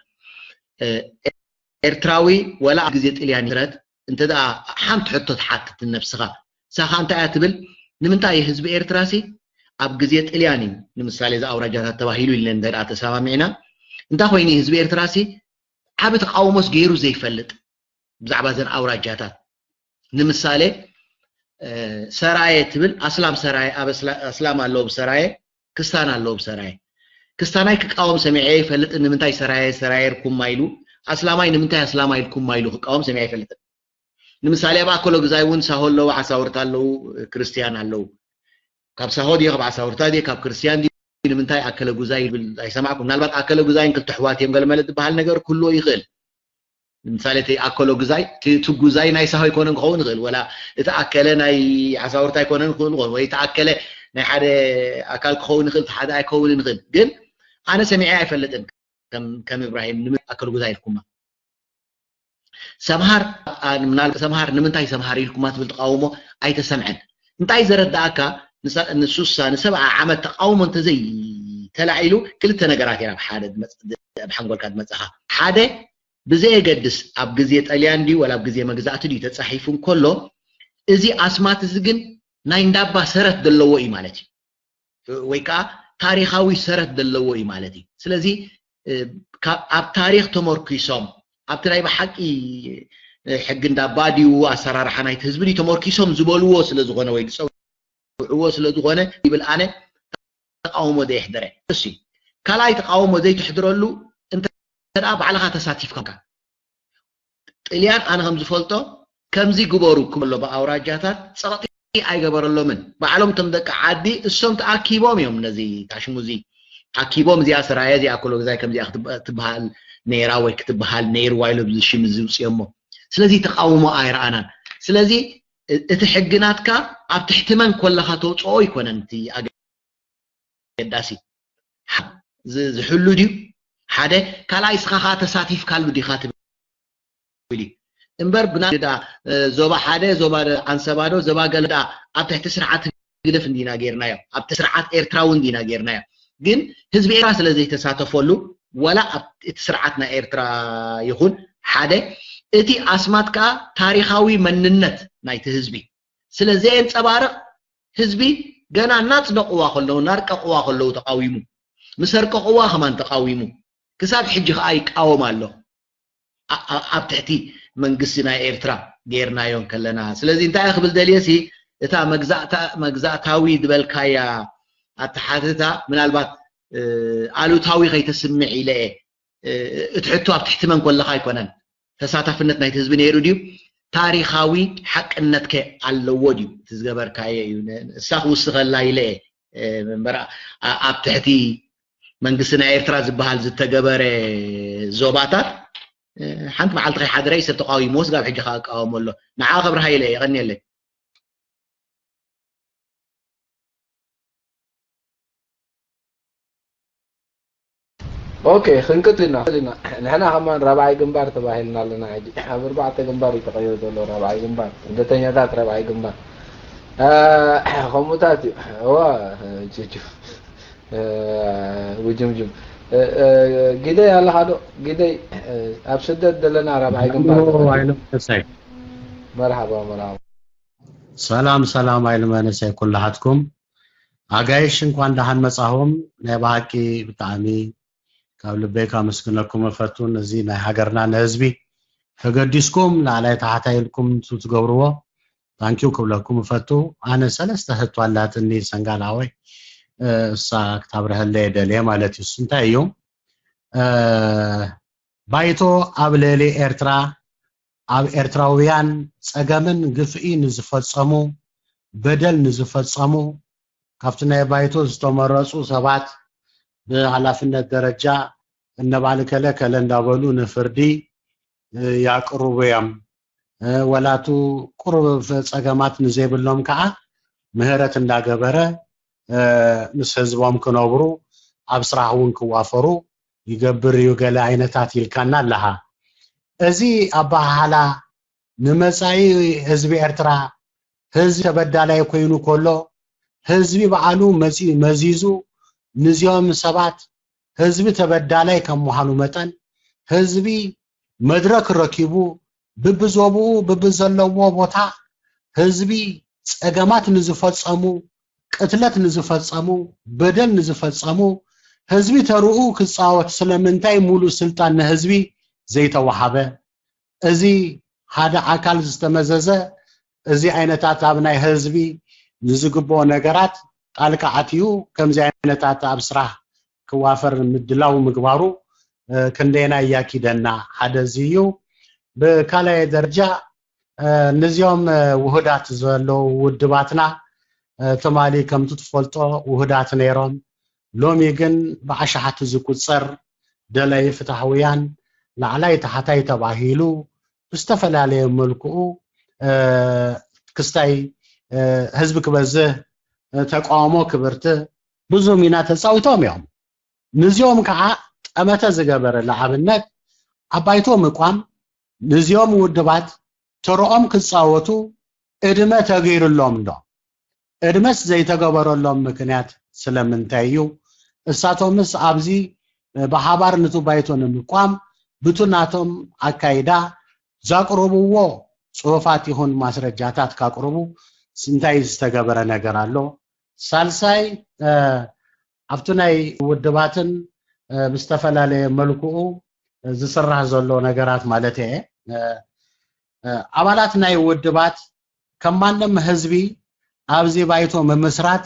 إرتراوي ولا أب جزيت إليان رد انت دا حان تحطو تحطت النفسها ساخا انت اعتبل نمنتاي حزب إرتراسي أب جزيت إلياني نمثالي إذا أوراجات تباهيلو اللي ندر أتسامع معنا انت خويني حزب إرتراسي حابت قاوموس غيرو زي فلت بزعبا زن أوراجاتات نمثالي سراي تبل أسلام سراي أسلام اللو بسراي كستان اللو بسراي كستاناي كقاوم سمعي فلت إن منتاي سراي ركم مايلو أسلاماي نمنتاي أسلاماي ركم مايلو كقاوم سمعي فلت نمثالي باكلو غزايون ساهول لو عساورتا لو كريستيان اللو كاب ساهودي كاب عساورتا دي كاب كريستيان دي نمنتاي أكل غزاي يسمعكم نالبات أكل غزاي كل تحواتي يمقل ملت بحال نجار كله يغل مثالي تي أكلو غزاي تو غزاي ناي ساهو يكونن خون غل ولا يتأكل ناي عساورتا يكونن خون غل ويتأكل ناي حدا أكل خون غل حدا يكون غل جن أنا سمعي فلتن كم إبراهيم نم أكل غزاي لكم سمهر منال سمهر نمنتاي سمهر لكم ما تبلتقاومه أي تسمعن انتاي زرد داكا نسوسا نسبع عمل تقاوم انت زي تلعيلو كل تنقرات يا بحادد بحنقول كاد مصحا حاده بزي قدس اب غزيه اليان دي ولا بغزيه مغزات دي تصحيفون كله ازي اسمات زغن ناي ندابا سرت دلو اي مالتي ويكا تاريخاوي سرت دلو اي مالتي سلازي اب تاريخ تمركيسوم اب تراي بحقي حق نداباديو اسرار حنايت حزبي تمركيسوم زبلو سلازغونه وي هو سلازغونه يبل انا تقاومو دي يحضره اسي كلاي تقاومو دي تحضرلو انت تداب على تساتيفكم طليان انا هم زفلتو كمزي غبرو كملو باوراجاتات صرطي اي غبرلو من بعلم تمدق عادي السوم تاكيبوم يوم نزي تاشموزي اكيبوم زي اسرايا زي اكلو زي كمزي تبحال نيرا وي كتبحال نير وايلو بزشي مزي وصيمو سلازي تقاومو ايرانا سلازي اتحجناتك اب تحتمن كلها توصو يكون انت اگداسي زحلو دي حدا كالاي سخا تساتيف كالو دي خاتب لي امبر بنا زوبا حدا زوبا انسبادو زوبا غلدا اب تحت سرعات غدف اندينا غيرنايا اب تسرعات ايرتراو اندينا غيرنايا ግን ህዝብ ኤርትራ ስለዚህ ተሳተፈሉ ወላ اب ተስርዓትና ኤርትራ ይኹን ሓደ እቲ አስማትካ ታሪኻዊ መንነት ናይቲ ህዝቢ ስለዚህ እንጸባረቕ ህዝቢ ገና እናጽደقوا ከለው ናርቀقوا ከለው ተቃዊሙ مسرقوا ከማን ተቃዊሙ كساب حجي خاي قاوم الله ابتحتي منغسنا ايرترا غيرنا يون كلنا سلازي انت اخبل دليسي اتا مغزاتاوي دبلكايا اتحاتتا من البات الوتاوي خي تسمع الى اتحتو ابتحت من كل خاي كونن تساتفنت نايت حزب نيرو ديو تاريخاوي حقنتك علو ديو تزغبر كايا ساخ وسخلا الى منبر ابتحتي منغسنا ايرترا زبحال زتغبر زوباتات حنت معلت خي حد رئيس تقاوي موس قال حجي قاوم له مع خبر هاي لي غني لي اوكي خنكتنا نحن كمان ربعي جنبار تباهلنا لنا عادي اربعه جنبار يتقيدوا له ربعي جنبار دتنيا ذات ربعي جنبار خموتاتي هو جيجو وجمجم جدي الله هذا جدي أبشدت دلنا ربعي جنبار مرحبا سلام علم نساي كلحاتكم አጋይሽ እንኳን ደሃን መጻሁም ነባቂ በጣሚ ካብ ልበይ ካመስግነኩም እፈቱ ነዚ ናይ ሃገርና ንህዝቢ ተገዲስኩም ንዓላይ ታሕታይልኩም ትገብርዎ ታንኪው ክብለኩም እፈቱ ኣነ ሰለስተ ህቶ ኣላትኒ ሰንጋላወይ እሳ ክታብረህለይ ደልየ ማለት እዩ እንታይ እዩ ባይቶ ኣብ ልዕሊ ኤርትራ ኣብ ኤርትራውያን ፀገምን ግፍኢን ዝፈጸሙ በደል ንዝፈጸሙ ካብቲ ናይ ባይቶ ዝተመረጹ ሰባት ብኃላፊነት ደረጃ እነባል ከለ እንዳበሉ ንፍርዲ ያቅርቡ እዮም ወላቱ ቁርብ ፀገማት ንዘይብሎም ከዓ ምህረት እንዳገበረ ምስ ህዝቦም ክነብሩ ኣብ ስራሕ እውን ክዋፈሩ ይገብር እዩ ገለ ዓይነታት ይልካና ኣለሃ እዚ ኣባሃላ ንመጻኢ ህዝቢ ኤርትራ ህዝቢ ተበዳላይ ኮይኑ ከሎ ህዝቢ በዓሉ መዚዙ ንዚኦም ሰባት ህዝቢ ተበዳላይ ከም ምዃኑ መጠን ህዝቢ መድረክ ረኪቡ ብብዞብኡ ብብዘለዎ ቦታ ህዝቢ ፀገማት ንዝፈጸሙ ቅትለት ንዝፈጸሙ በደል ንዝፈጸሙ ህዝቢ ተርኡ ክጻወት ስለምንታይ ሙሉ ስልጣን ንህዝቢ ዘይተዋሃበ እዚ ሓደ አካል ዝተመዘዘ እዚ ዓይነታት ኣብ ናይ ህዝቢ ንዝግብኦ ነገራት ጣልቃ ኣትዩ ከምዚ ዓይነታት ኣብ ስራሕ ክዋፈር ምድላው ምግባሩ ክንደና ያኪደና ሓደ ዝዩ በካላይ ደረጃ ነዚኦም ውህዳት ዘለው ውድባትና ተማሊ ከምቱ ትፈልጦ ውህዳት ነይሮም ሎሚ ግን ብዓሻሓት ዝቁፀር ደላይ ፍትሐውያን ላዕላይ ታሕታይ ተባሂሉ ብዝተፈላለየ መልክኡ ክስታይ ህዝብ ክበዝህ ተቃውሞ ክብርት ብዙ ሚና ተጻውቶም እዮም ንዚኦም ከዓ ጠመተ ዝገበረ ለዓብነት ኣባይቶ ምቋም ንዚኦም ውድባት ተሮኦም ክጻወቱ እድመ ተገይሩሎም ዶ እድመስ ዘይተገበረሎም ምክንያት ስለምንታይ እዩ እሳቶምስ ኣብዚ በሓባር ንቱ ባይቶ ንምቋም ብቱናቶም አካይዳ ዛቅርብዎ ጽሁፋት ይሁን ማስረጃታት ካቅርቡ ስንታይ ዝተገበረ ነገር አሎ ሳልሳይ ኣብቱ ናይ ውድባትን ብዝተፈላለየ መልክኡ ዝስራሕ ዘሎ ነገራት ማለት እየ አባላት ናይ ውድባት ከማንም ህዝቢ ኣብዚ ባይቶ መመስራት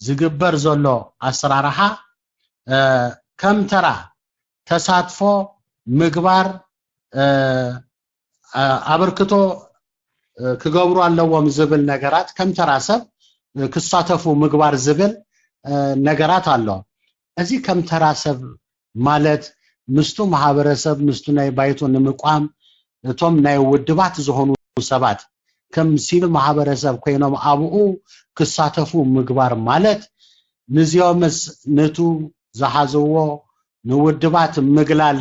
ዝግበር ዘሎ አሰራርሓ ከም ተራ ተሳትፎ ምግባር አበርክቶ ክገብሩ ኣለዎም ዝብል ነገራት ከም ተራ ሰብ ክሳተፉ ምግባር ዝብል ነገራት ኣሎ እዚ ከም ተራ ሰብ ማለት ምስቱ ማህበረሰብ ምስቱ ናይ ባይቶ ንምቋም እቶም ናይ ውድባት ዝሆኑ ሰባት ከም ሲቪል ማህበረሰብ ኮይኖም ኣብኡ ክሳተፉ ምግባር ማለት ንዚኦምስ ነቱ ዝሓዝዎ ንውድባት ምግላል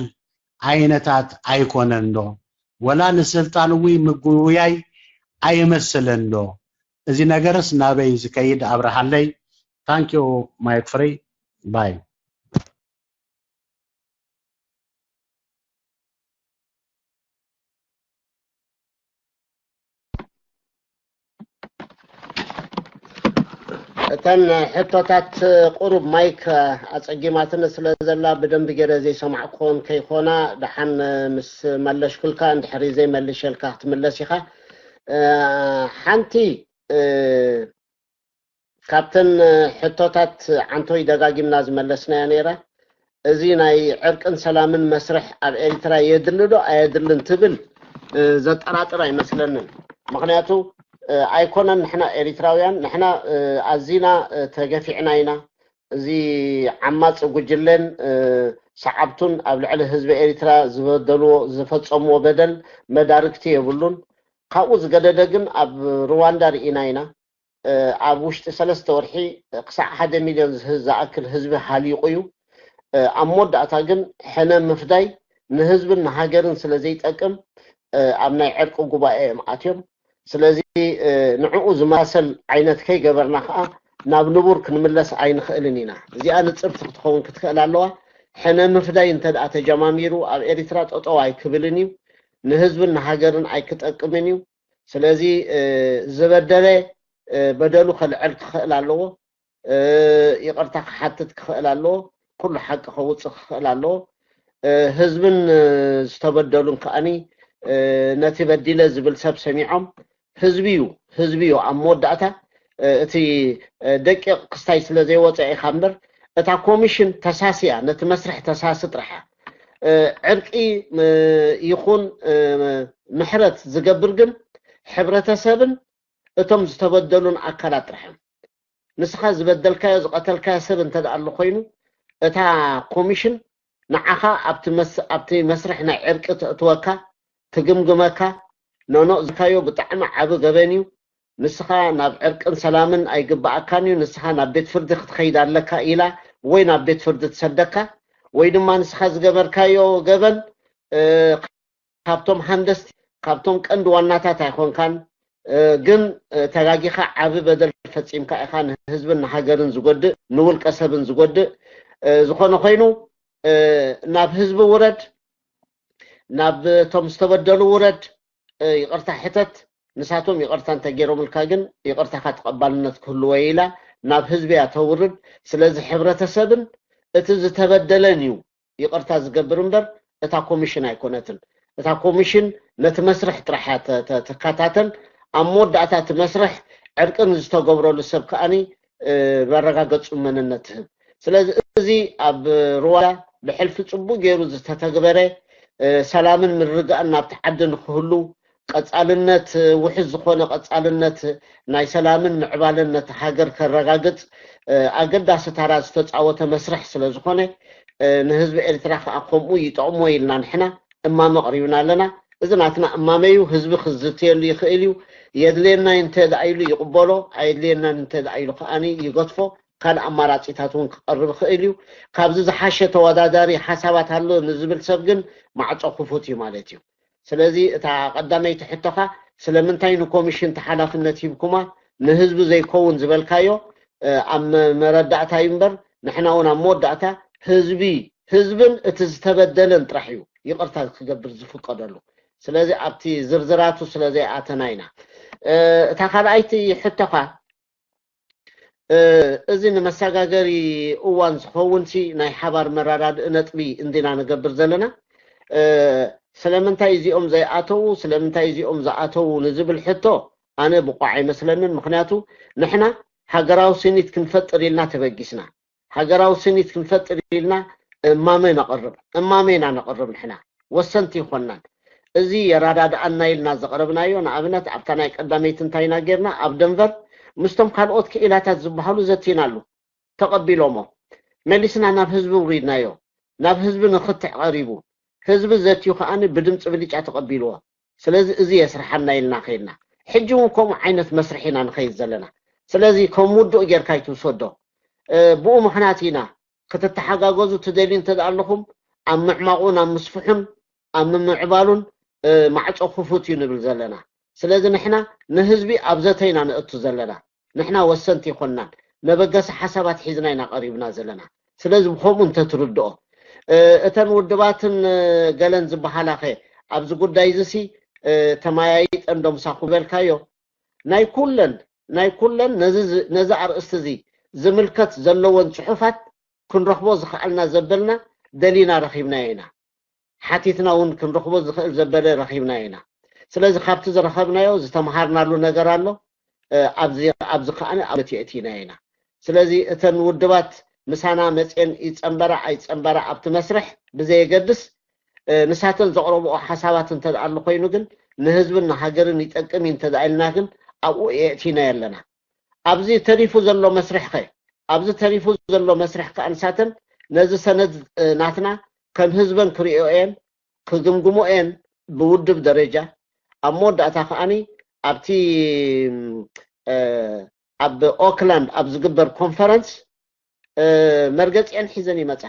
ዓይነታት ኣይኮነን ዶ ወላ ንስልጣን ዊ ምግውያይ ኣይመስለን ዶ እዚ ነገርስ ናበይ ዝከይድ አብረሃለይ ታንክ ዩ ማይ ፍሪ ባይ እተን ሕቶታት ቁሩብ ማይክ አጸጊማትን ስለዘላ በደንብ ገረ ዘይ ሰማዕኮን ከይኮና ደሓን ምስ መለሽ ኩልካ እንድሕሪ ዘይ መልሸልካ ትመለስ ኢኻ ሓንቲ ካፕተን ሕቶታት አንቶይ ደጋጊምና ዝመለስና ነይራ እዚ ናይ ዕርቅን ሰላምን መስርሕ ኣብ ኤርትራ የድልዶ ኣየድልን ትብል ዘጠራጥር ኣይመስለንን ምክንያቱ ኣይኮነን ንሕና ኤርትራውያን ንሕና ኣዚና ተገፊዕና ኢና እዚ ዓማጽ ጉጅለን ሰዓብቱን ኣብ ልዕሊ ህዝቢ ኤርትራ ዝበደልዎ ዝፈጸምዎ በደል መዳርክቲ የብሉን ካብኡ ዝገደደ ግን ኣብ ሩዋንዳ ርኢና ኢና ኣብ ውሽጢ 3 ወርሒ ክሳዕ 1 ሚልዮን ዝኣክል ህዝቢ ሃሊቁ እዩ ኣብ መወዳእታ ግን ሕነ ምፍዳይ ንህዝብን ንሃገርን ስለዘይጠቅም ኣብ ናይ ዕርቂ ጉባኤ ማኣትዮም ስለዚ ንዕኡ ዝማሰል ዓይነት ከይገበርና ከዓ ናብ ንቡር ክንምለስ ኣይንኽእልን ኢና እዚኣ ንፅርት ክትኸውን ክትክእል ኣለዋ ሕነ ምፍዳይ እንተደኣ ተጀማሚሩ ኣብ ኤርትራ ጠጠው ኣይክብልን እዩ ንህዝብን ንሃገርን ኣይክጠቅምን እዩ ስለዚ ዝበደለ በደሉ ከልዕል ክኽእል ኣለዎ ይቅርታ ክሓትት ክኽእል ኣለዎ كل حق خوص خلالو ህዝብን ዝተበደሉን ከአኒ ነቲ በዲለ ዝብል ሰብ ሰሚዖም ህዝቢዩ ኣብ መወዳእታ እቲ ደቂቕ ክስታይ ስለ ዘይወፀ ኢኻ እምበር እታ ኮሚሽን ተሳስያ ነቲ መስርሕ ተሳሲ ጥራሓ ዕርቂ ይኹን ምሕረት ዝገብር ግን ሕብረተሰብን እቶም ዝተበደሉን ኣካላት ጥራሕም ንስኻ ዝበደልካዮ ዝቀተልካዮ ሰብ እንተደኣሉ ኮይኑ እታ ኮሚሽን ንዓኻ ኣብቲ መስርሕ ናይ ዕርቂ ትእትወካ ትግምግመካ ኖኖ ዝካዮ ብጣዕሚ ዓብ ገበንዩ ንስኻ ናብ ዕርቅን ሰላምን ኣይግባኣካን እዩ ንስኻ ናብ ቤት ፍርዲ ክትኸይድ ኣለካ ኢላ ወይ ናብ ቤት ፍርዲ ትሰደካ ወይ ድማ ንስኻ ዝገበርካዮ ገበን ካብቶም ሃንደስቲ ካብቶም ቀንዲ ዋናታት ኣይኮንካን ግን ተጋጊኻ ዓብ በደል ፈፂምካ ኢኻ ንህዝብን ንሃገርን ዝጎድእ ንውልቀ ሰብን ዝጎድእ ዝኾነ ኮይኑ ናብ ህዝቢ ውረድ ናብ ቶም ዝተበደሉ ውረድ ይቅርታ ሕተት ንሳቶም ይቅርታ እንተገይሮምልካ ግን ይቅርታካ ተቀባልነት ክህልዎ ኢላ ናብ ህዝቢ ያተውርድ ስለዚ ሕብረተሰብን እቲ ዝተበደለን እዩ ይቅርታ ዝገብር እምበር እታ ኮሚሽን ኣይኮነትን እታ ኮሚሽን ነቲ መስርሕ ጥራሕ ተከታተል ኣብ መወዳእታ እቲ መስርሕ ዕርቅን ዝተገብረሉ ሰብ ከኣኒ መረጋገፁ መንነት ስለዚ እዚ ኣብ ሩዋንዳ ብሕልፊ ጽቡቅ ገይሩ ዝተተግበረ ሰላምን ምርግጋእን ናብ ተዓዲ ንክህሉ ቀጻልነት ውሕዝ ዝኾነ ቀጻልነት ናይ ሰላምን ምዕባልን ነቲ ሃገር ከረጋግጽ ኣገዳሲ ታራ ዝተጻወተ መስርሕ ስለ ዝኾነ ንህዝቢ ኤርትራ ከዓ ከምኡ ይጠቕሞ ኢልና ንሕና እማመ ቀሪብና ኣለና እዚ ናትና እማመዩ ህዝቢ ክዝትየሉ ይኽእል እዩ የድልየና እንተዳኢሉ ይቕበሎ ኣይድልየና እንተዳኢሉ ከኣኒ ይገጥፎ ካል ኣማራጺታት እውን ክቀርብ ይኽእል እዩ ካብዚ ዝሓሸ ተወዳዳሪ ሓሳባት ኣሎ ንዝብል ሰብ ግን ማዕጾ ክፉት እዩ ማለት እዩ ስለዚ እታ ቀዳመይቲ ሕቶኻ ስለምንታይ ንኮሚሽን ተሓላፍነት ሂብኩማ ንህዝቢ ዘይከውን ዝበልካዮ ኣብ መረዳእታ እምበር ንሕና እውን ኣብ መወዳእታ ህዝብን እቲ ዝተበደለን ጥራሕ እዩ ይቅርታ ክገብር ዝፍቀደሉ ስለዚ ኣብቲ ዝርዝራቱ ስለዘይኣተና ኢና እታ ካልኣይቲ ሕቶኻ እዚ ንመሰጋገሪ እዋን ዝኸውንሲ ናይ ሓባር መራዳድእ ነጥቢ እንዲና ንገብር ዘለና ስለምንታይ እዚኦም ዘይኣተው ስለምንታይ እዚኦም ዝኣተው ንዝብል ሕቶ ኣነ ብቋዕ ኣይመስለንን ምክንያቱ ንሕና ሃገራዊ ስኒት ክንፈጥር ኢልና ተበጊስና ሃገራዊ ስኒት ክንፈጥር ኢልና እማሜና ነቕርብ ንሕና ወሰንቲ ይኾናን እዚ የራዳድኣና ኢልና ዘቕረብናዮ ንኣብነት ኣብታ ናይ ቀዳመይቲ እንታይና ጌርና ኣብ ደንቨር ምስቶም ካልኦት ክኢላታት ዝበሃሉ ዘቲናሉ ተቐቢሎሞ መሊስና ናብ ህዝቢ ውሪድናዮ ናብ ህዝቢ ንኽትዕ ቀሪቡ ህዝቢ ዘትዩ ከኣኒ ብድምፂ ብልጫ ተቐቢልዎ ስለዚ እዚ የስርሐና ኢልና ኸይድና ሕጂ እውን ከምኡ ዓይነት መስርሕ ኢና ንኸይድ ዘለና ስለዚ ከም ውድእ ጌርካ ይትውሰዶ ብኡ ምክንያት ኢና ክትተሓጋገዙ ትደልዩ እንተደኣለኹም ኣብ ምዕማቑን ኣብ ምስፍሑን ኣብ ምዕባሉን ማዕጾ ክፉት እዩ ንብል ዘለና ስለዚ ንሕና ንህዝቢ ኣብ ዘተይና ንእቱ ዘለና ንሕና ወሰንቲ ይኮናን ነበገሰ ሓሳባት ሒዝና ኢና ቀሪብና ዘለና ስለዚ ብከምኡ እንተትርድኦ እተን ውድባትን ገለን ዝበሃላኸ ኣብዚ ጉዳይ ዝሲ ተማያይጠን ዶምሳኹ በልካዮ ናይ ኩለን ነዚ ኣርእስቲ እዚ ዝምልከት ዘለዎን ፅሑፋት ክንረኽቦ ዝኽኣልና ዘበልና ደሊና ረኺብና ኢና ሓቲትና እውን ክንረኽቦ ዝኽእል ዘበለ ረኺብና ኢና ስለዚ ካብቲ ዝረኸብናዮ ዝተምሃርናሉ ነገር ኣሎ ኣብዚ ከኣነ ኣብቲ የእቲና ኢና ስለዚ እተን ውድባት ምሳና መፅን ይፀንበራ ኣይፀንበራ ኣብቲ መስርሕ ብዘየገድስ ንሳተን ዘቕረብኦ ሓሳባት እንተደኣሉ ኮይኑ ግን ንህዝብን ንሃገርን ይጠቅም እንተደኣልና ግን ኣብኡ የእቲና ኣለና ኣብዚ ተሪፉ ዘሎ መስርሕ ኸ ኣብዚ ተሪፉ ዘሎ መስርሕ ከዓ ንሳተን ነዚ ሰነድ ናትና ከም ህዝበን ክሪኦየን ክግምግሞየን ብውድብ ደረጃ ኣብ መወዳእታ ከኣኒ ኣብቲ ኣብ ኦክላንድ ኣብ ዝግበር ኮንፈረንስ መርገፂአን ሒዘን ይመፃ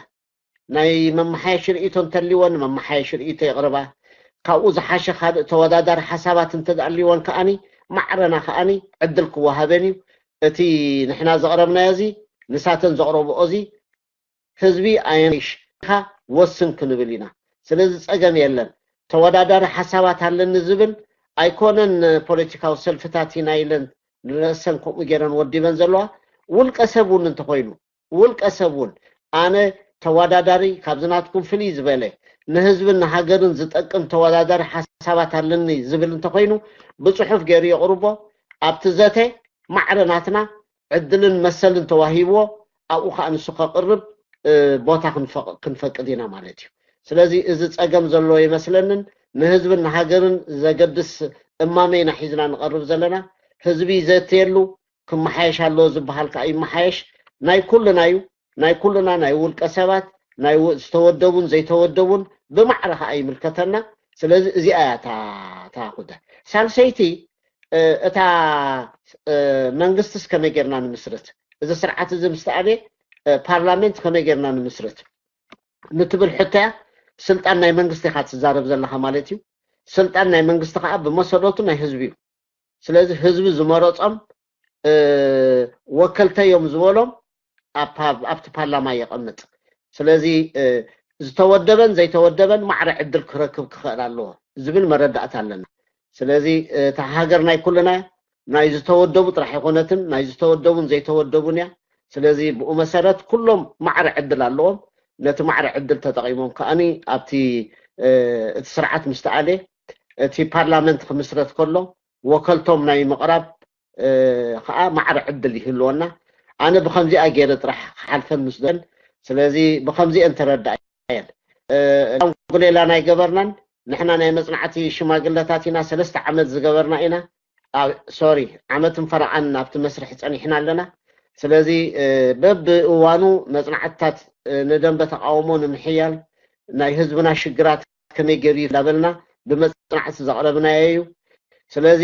ናይ መማሓየሽ ርእቶ እንተልይወን መማሓየሽ ርእቶ የቕርባ ካብኡ ዝሓሸ ካልእ ተወዳዳሪ ሓሳባት እንተደኣልይወን ከኣኒ ማዕረና ከኣኒ ዕድል ክወሃበን እዩ እቲ ንሕና ዘቕረብናዮ እዚ ንሳተን ዘቕረብኦ እዚ ህዝቢ ኣየሽካ ወስን ክንብል ኢና ስለዚ ፀገም የለን ተወዳዳሪ ሓሳባት ኣለኒ ዝብል ኣይኮነን ፖለቲካዊ ሰልፍታት ኢና ኢለን ንረእሰን ከምኡ ገይረን ወዲበን ዘለዋ ውልቀ ሰብ እውን እንተኮይኑ ውልቀ ሰብ እውን ኣነ ተወዳዳሪ ካብዝናትኩም ፍልይ ዝበለ ንህዝብን ሃገርን ዝጠቅም ተወዳዳሪ ሓሳባት ኣለኒ ዝብል እንተኮይኑ ብጽሑፍ ገይሩ የቅርቦ ኣብቲ ዘተ ማዕረናትና ዕድልን መሰልን ተዋሂብዎ ኣብኡ ከዓ ንሱ ከቅርብ ቦታ ክንፈቅድ ኢና ማለት እዩ ስለዚ እዚ ፀገም ዘሎ ይመስለንን ንህዝብን ሃገርን ዘገድስ እማሜና ሒዝና ንቀርብ ዘለና ህዝቢ ዘትየሉ ክመሓየሽ ኣሎ ዝበሃል ከዓ ይመሓየሽ ናይ ኩልና ናይ ውልቀ ሰባት ናይ ዝተወደቡን ዘይተወደቡን ብማዕረ ከዓ ይምልከተና ስለዚ እዚኣ ታኹደ ሳልሰይቲ እታ መንግስትስ ከመይ ጌርና ንምስረት እዚ ስርዓት እዚ ምስተኣለ ፓርላሜንት ከመይ ጌርና ንምስረት ንትብል ሕታ ስልጣን ናይ መንግስቲ ኢኻ ትዛረብ ዘለኻ ማለት እዩ ስልጣን ናይ መንግስቲ ከዓ ብመሰረቱ ናይ ህዝቢ እዩ ስለዚ ህዝቢ ዝመረፆም ወከልተዮም ዝበሎም ኣብቲ ፓርላማ ይቕመጥ ስለዚ ዝተወደበን ዘይተወደበን ማዕረ ዕድል ክረክብ ክኽእል ኣለዎ ዝብል መረዳእታ ኣለና ስለዚ እታ ሃገር ናይ ኩልና ናይ ዝተወደቡ ጥራሕ ይኮነትን ናይ ዝተወደቡን ዘይተወደቡን እያ ስለዚ ብኡ መሰረት ኩሎም ማዕረ ዕድል ኣለዎም ነቲ ማዕረ ዕድል ተጠቂሞም ከኣኒ ኣብቲ እቲ ስርዓት ምስተኣለ እቲ ፓርላመንት ክምስረት ከሎ ወከልቶም ናይ ምቕራብ ከዓ ማዕረ ዕድል ይህልወና ኣነ ብከምዚኣ ገይረ ጥራሕ ሓልፈን ምስደን ስለዚ ብከምዚ እንተረዳእ ጉሌላ ናይ ገበርናን ንሕና ናይ መጽናዕቲ ሽማግለታት ኢና 3 ዓመት ዝገበርና ኢና ሶሪ ዓመትን ፈርዓን ኣብቲ መስርሕ ፀኒሕና ኣለና ስለዚ በብ እዋኑ መጽናዕትታት ንደንበ ተቃውሞ ንምሕያል ናይ ህዝብና ሽግራት ከመይ ገይሩ ይላበልና ብመጽናዕቲ ዘቕረብና እዩ ስለዚ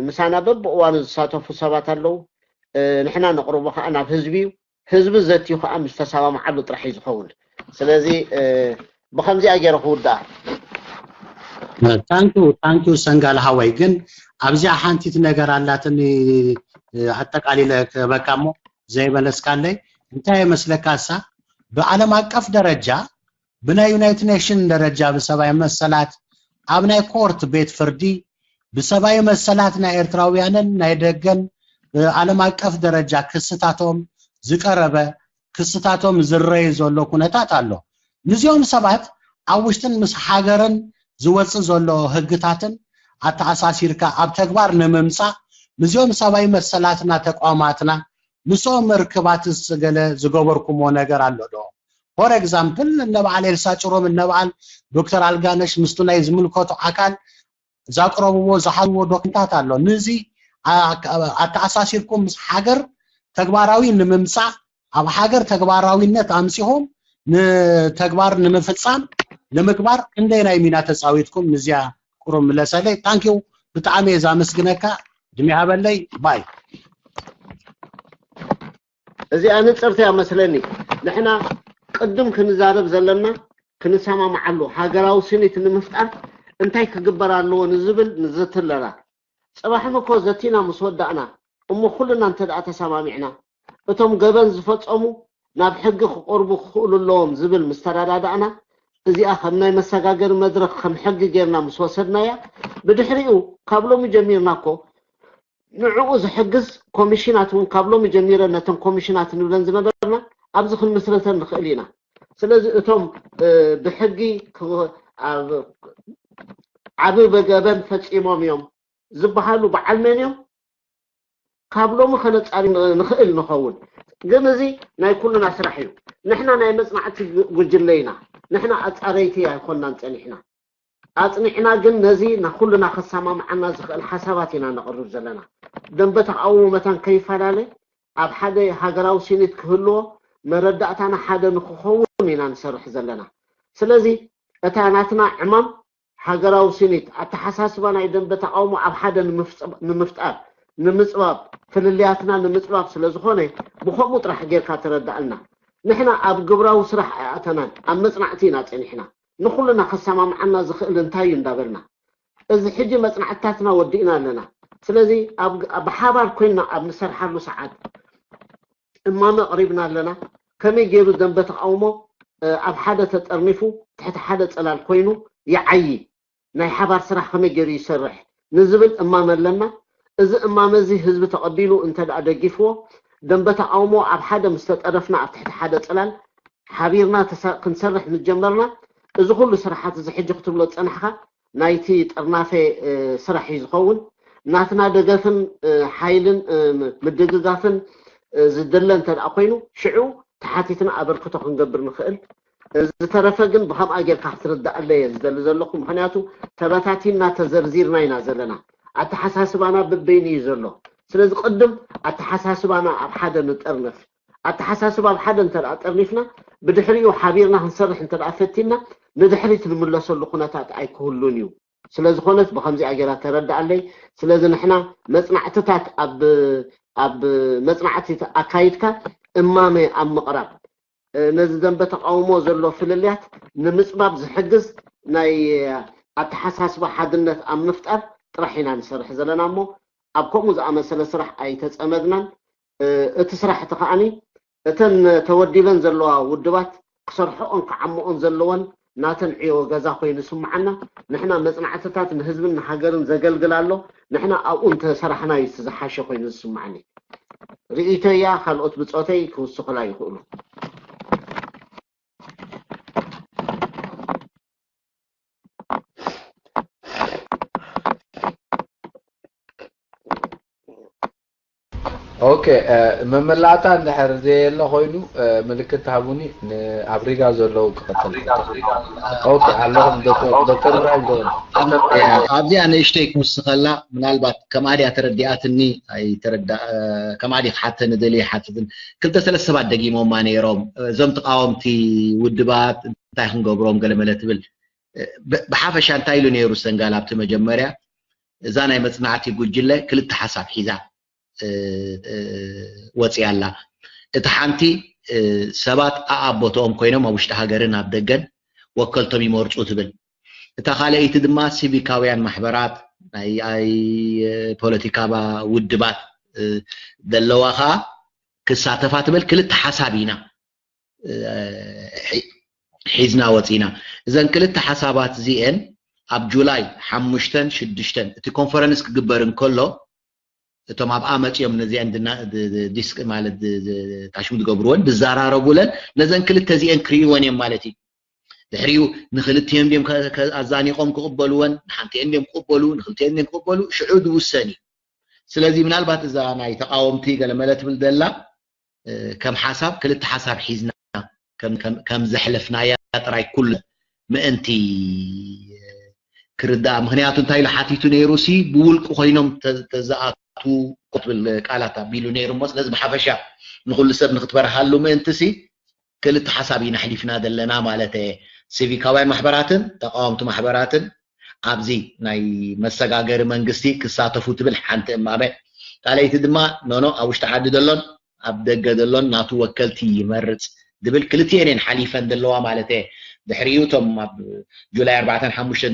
ምሳና በብ እዋኑ ዝሳተፉ ሰባት ኣለዉ ንሕና ነቕርቦ ከዓ ናብ ህዝቢ ዘትዩ ከዓ ምስ ተሰማምዓሉ ጥራሕ ዝኸውን ስለዚ ብከምዚኣ ገይረ ክውዳእ ታንኪዩ ሰንጋል ሃዋይ ግን ኣብዚኣ ሓንቲት ነገር ኣላትኒ ኣጠቃሊለ ከበቃሞ ዘይበለስካለይ እንታይ መስለካሳ በዓለም አቀፍ ደረጃ ብናይ ዩናይትድ ኔሽን ደረጃ በሰባይ መሰላት ኣብ ናይ ኮርት ቤት ፍርዲ በሰባይ መሰላት ናይ ኤርትራውያንን ናይ ደገን ዓለም አቀፍ ደረጃ ክስታቶም ዝቀረበ ክስታቶም ዝረይ ዘሎ ኩነታት ኣሎ ንዚኦም ሰባት ኣብ ውሽጥን ምስ ሃገርን ዝወጽ ዘሎ ህግታትን ኣተኣሳሲርካ ኣብ ተግባር ንምምጻእ ንዚኦም ሰባይ መሰላትና ተቋማትና ንሶም ርክባትስ ገለ ዝገበርኩሞ ነገር ኣሎ ዶ ፎር ኤግዛምፕል ነባዓል ኤልሳ ጭሮም ነባዓል ዶክተር አልጋነሽ ምስቱ ናይ ዝምልከቱ አካል ዛቅረብዎ ዝሓልዎ ዶክመንታት ኣሎ ንዚ ኣተኣሳሲርኩም ምስ ሃገር ተግባራዊ ንምምጻእ ኣብ ሃገር ተግባራዊነት ኣምጽኦም ንተግባር ንምፍጻም ንምግባር ክንደይ ናይ ሚና ተጻዊትኩም ንዚያ ቁሩም ለሰለይ ታንኪዩ ብጣዕሚ ዛመስግነካ ድሚ ሃበለይ ባይ እዚ ኣንጽርት ያመስለኒ ንሕና ቅድም ክንዛረብ ዘለና ክንሰማማዓሉ ሃገራዊ ስኒት ንምፍጣር እንታይ ክግበር ኣለዎ ንዝብል ንዝትለራ ጽባሕም እኮ ዘቲና ምስ ወዳእና እሞ ኩልና እንተዳ ተሰማሚዕና እቶም ገበን ዝፈጸሙ ናብ ሕጊ ክቆርቡ ክኽእሉ ኣለዎም ዝብል ምስተዳዳዳእና እዚኣ ከም ናይ መሰጋገር መድረክ ከም ሕጊ ጌርና ምስ ወሰድናያ ብድሕሪኡ ካብሎም ጀሚርና እኮ ንዕኡ ዝሕግዝ ኮሚሽናት እውን ካብሎም ጀሚረ ነተን ኮሚሽናት ንብለን ዝነበርና ኣብዚ ክንመስረተን ንኽእል ኢና ስለዚ እቶም ብሕጊ ዓብ በገበን ፈጺሞም እዮም ዝበሃሉ በዓልመን እዮም ካብሎም ከነጻሪ ንኽእል ንኸውን ግን እዚ ናይ ኩልና ስራሕ እዩ ንሕና ናይ መጽናዕቲ ጉጅለይና ንሕና ኣጻረይቲ ኣይኮንናን ጸኒሕና ኣጽኒዕና ግን ነዚ ንኹልና ክሰማምዓና ዝኽእል ሓሳባት ኢና ነቕርብ ዘለና ደንበ ተቃውሞ መታን ከይፈላለ ኣብ ሓደ ሃገራዊ ስኒት ክህልዎ መረዳእታና ሓደ ንክኸውን ኢና ንሰርሕ ዘለና ስለዚ እታ ናትና ዕማም ሃገራዊ ስኒት ኣተሓሳስባ ናይ ደንበ ተቃውሞ ኣብ ሓደ ንምፍጣር ንምጽባብ ፍልልያትና ንምጽባብ ስለዝኾነ ብኸምኡ ጥራሕ ጌርካ ተረዳእልና ንሕና ኣብ ግብራዊ ስራሕ ኣተናን ኣብ መጽናዕቲ ኢና ጸኒሕና ንኹልና ክሰማምዓና ዝኽእል እንታይ እንዳበልና እዚ ሕጂ መጽናዕታትና ወዲእና ኣለና ስለዚ ኣብ ሓባር ኮይና ኣብ ንሰርሓሉ ሰዓት እማመ ቀሪብና ኣለና ከመይ ገይሩ ደንበ ተቃውሞ ኣብ ሓደ ተጠርኒፉ ትሕቲ ሓደ ጽላል ኮይኑ ይዓይ ናይ ሓባር ስራሕ ከመይ ገይሩ ይሰርሕ ንዝብል እማመ ኣለና እዚ እማመ እዚ ህዝቢ ተቀቢሉ እንተዳ ደጊፍዎ ደንበ ተቃውሞ ኣብ ሓደ ምስተጠረፍና ኣብ ትሕቲ ሓደ ጽላል حبيرنا كنسرح نتجمرنا إذا كل سرحات إذا حجة كتبلو تصنحها نايتي طرنافي سرح يزخون ناتنا دقافن حايلن مدققافن زدلن تلقينو شعو تحاتيتنا أبركتو خنقبر نخيل زترفقن بخم أجل كحترد اللي يزدل زلقم مخنياتو تباتاتينا تزرزيرنا ينازلنا التحساسبانا ببيني يزلو سلازي قدم التحساسبانا بحدا نتأرنف التحساسبا بحدا نتأرنفنا بدحريو حبيرنا هنصرح نتلقفتنا ندحريت الملسو اللقناتات أي كهلونيو سلازي خونت بخمزي أجلات ترد علي سلازي نحنا مصنعتتات أب مصنعتي أكايدك إمامي أم مقرب نزي ذنب تقاومو زلو في الليات نمصباب زحجز ناي التحساسبا حدنت أم نفتر طرحينا نسرح زلنا مو أبكم وزا مسألة سرح أي تسأمدنا اتسرح تقعني اتن توديبن زلوا ودبات كسرحون كعمون زلوان ناتن عيو غزا خوين سمعنا نحنا مصنعتات نحزبن حجرن زغلغلالو نحنا أقول تسرحنا يستزحش خوين سمعني رئيتيا خلقت بصوتي كوسخ لا يقولوا اوكي مملاعتا ندحر زي الله خوينو ملكت تهبوني افريقيا زلو قتل اوكي اللهم دكتور ابراهيم دون ابدي انا اشتيك مسخلا منالبات كمادي تردياتني اي تردا كمادي حتى ندلي حتى كنت 3 7 دقيقه ما نيروم زم تقاومتي ودبات انتي خنغبروم قلمله تبل بحافش انتايلو نيرو سنغالابت مجمريا اذا انا مصنعتي غجله كلت حساب حيزا وصيالا اتحانتي سبات اابوتهم كوينم وشت هاجرن ابدغن وكلتم يمرصو تبل تخاليت دما سيفيكاويان محبرات اي بوليتيكا با ودبات دلواخا كساتفات بل كلت حسابينا حيزنا وصينا اذا كلت حسابات زين اب جولاي 5 6 تي كونفرنس كغبرن كله توم اب امط يوم نزي عندنا ديسك مالت تاشم تغبرون بزاراربولن نزن كلت تزين كريون مالتي دحريو نخلتين بيم ازاني قوم كقبلون حنتين بيم قبلو نخلتين قبلو شعود وسني سلازي منالبات اذا انا يتقاومتي قلملت بالدلا كم حساب كلت حساب حيزنا كم زحلفنا يا طراي كل ما انتي كردا مخنياتو انتي لحاتيتو نيروسي بولق خوينم تزااتو قطب القالات بيلونير مس لازم حفشا نقول سب نختبرحالو ما انتسي كلت حسابينا حليفنا دلنا مالته سيفيكاوي محبراتن تقاومت محبراتن ابزي ناي مسغاغر منغستي كساتفو تبل حنت امامه قاليت دما نونو اوش تعددلن ابدغدلن ناتو وكلتي يمرص دبل كلتينين حليفن دلوا مالته دحريوتم جولاي 4 5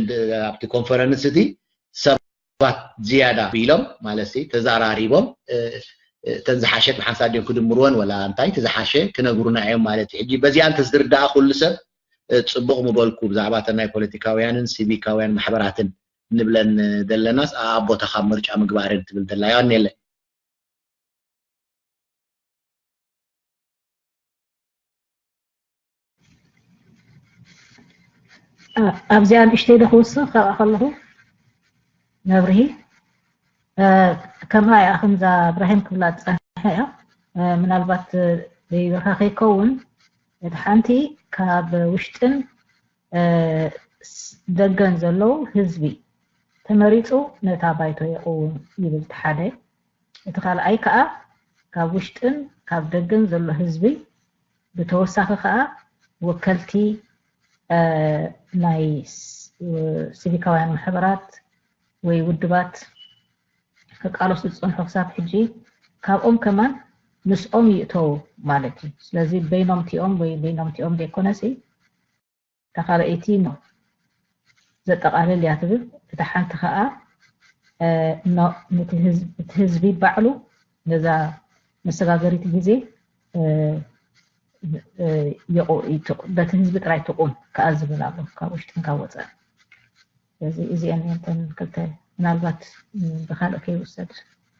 ابت كونفرنس دي سبات زياده بيلم مالسي تزاراريبم تزحاشت بحسادين كدمرون ولا انتي تزحاشه كنغرونا ايام مالتي اجي بزي انت زردا كل سب صبغ مبالكو بزعباتنا بوليتيكاويان سيفيكاويان محبراتن نبلن دلناس ابو تخمرج امغبارن تبل دلايان يله أبزيان اشتيده خوصة خلاه نبرهي كما يا أخم ذا إبراهيم كبلات هيا من البات بيخاخي كون حانتي كاب وشتن دقن زلو هزبي تمريتو نتابايتو يقوم يبل تحادي يتخال أي كأ كاب وشتن كاب دقن زلو هزبي بتوساخ كأ وكلتي نايس سيفيكاويان محبرات ويودبات كقالو صنف حساب حجي كابهم كمان نسኦም يأتو مالتي ስለዚህ بينهم تيኦም ወይ بينهم تيኦም ديكونسي تخالئتي نو زتقالل يا تبل تحنت خا نو نتهزبي بعلو نذا مسغاغريت ጊዜ بات ህዝብ ጥራይ ተቆም ከአዝብላሉ ካብውሽጥን ካወፀ ስለዚህ እዚአን እንተን ከልተ ምናልባት በኻልእ ከይውሰድ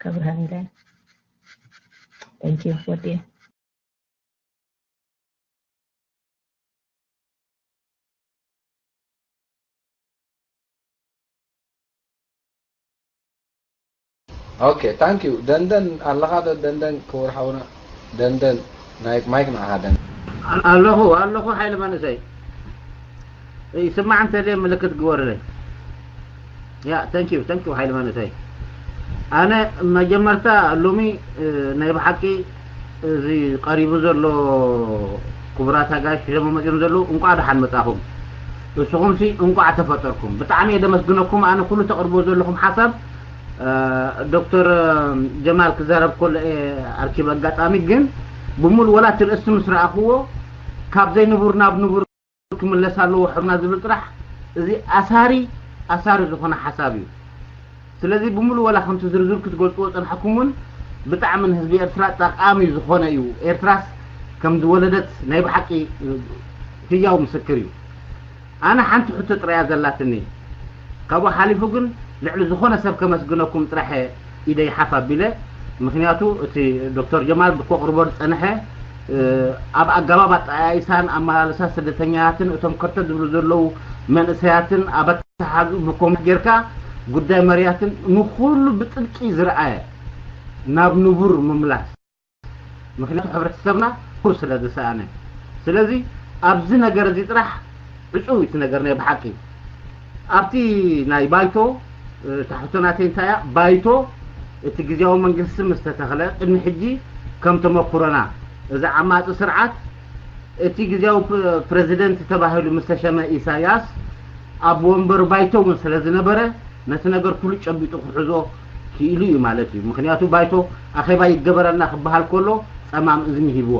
ከብርሃን ይላይ Thank you. What do you? اوكي ثانك يو دندن الله هذا دندن كور حونا دندن مايك مع هذا الله حيل ما نسي يسمع انت ليه ملكت جوار لي يا ثانك يو حيل ما نسي انا ما جمرتا لومي نايب حقي زي قريب زلو كبرات هاغاش لما مجم زلو انقا دحن مصاهم وسوم سي انقا تفطركم بتعمي دمسغنكم انا كله تقربوا زلكم حسب دكتور جمال كزارب كل اركب اغاطامي جن بمول ولا ترأس مسرع اخو كاب زي نبورنا بنبور كملسالو حرنا زبل طرح زي اثاري زخنا حسابي ስለዚህ بمول ولا خمس زرزر كتقولوا صنحكمون بتاع من حزب ኤርትራ ጠቃሚ ዝኾነ እዩ ኤርትራስ ከም ዝወለደት ናይ ብሓቂ ህያው ምስክር እዩ ኣነ ሓንቲ ሕቶ ጥራያ ዘላትኒ ካብኡ ሓሊፉ ግን ልዕሊ ዝኾነ ሰብ ከመስግነኩም ጥራሕ ኢደይ ሓፍ ኣቢለ ምክንያቱ እቲ ዶክተር ጀማል ብቆቅርቦ ፀንሐ ኣብ ኣገባብ ኣጣያይሳን ኣመላለሳ ስደተኛትን እቶም ከርተ ዝብሉ ዘለው መንእሰያትን ኣብ ኣተሓሓዙ ብኮም ጌርካ ጉዳይ መርያትን ንኩሉ ብጥልቂ ዝረኣየ ናብ ንቡር ምምላስ ምክንያቱ ሕብረተሰብና ኩል ስለ ዝሰኣነ ስለዚ ኣብዚ ነገር እዚ ጥራሕ ዕፁው እቲ ነገር ናይ ብሓቂ ኣብቲ ናይ ባይቶ ታሕቶናተይ እንታያ ባይቶ እቲ ግዜያዊ መንግስቲ ምስተተኸለ ቅድሚ ሕጂ ከም ተመኩረና እዚ ዓማፂ ስርዓት እቲ ግዜያዊ ፕሬዚደንት ተባሂሉ ምስተሸመ ኢሳያስ ኣብ ወንበር ባይቶ እውን ስለ ዝነበረ ነቲ ነገር ኩሉ ጨቢጡ ክሕዞ ክኢሉ እዩ ማለት እዩ ምክንያቱ ባይቶ ኣኼባ ይገበረልና ክበሃል ከሎ ፀማም እዝኒ ሂብዎ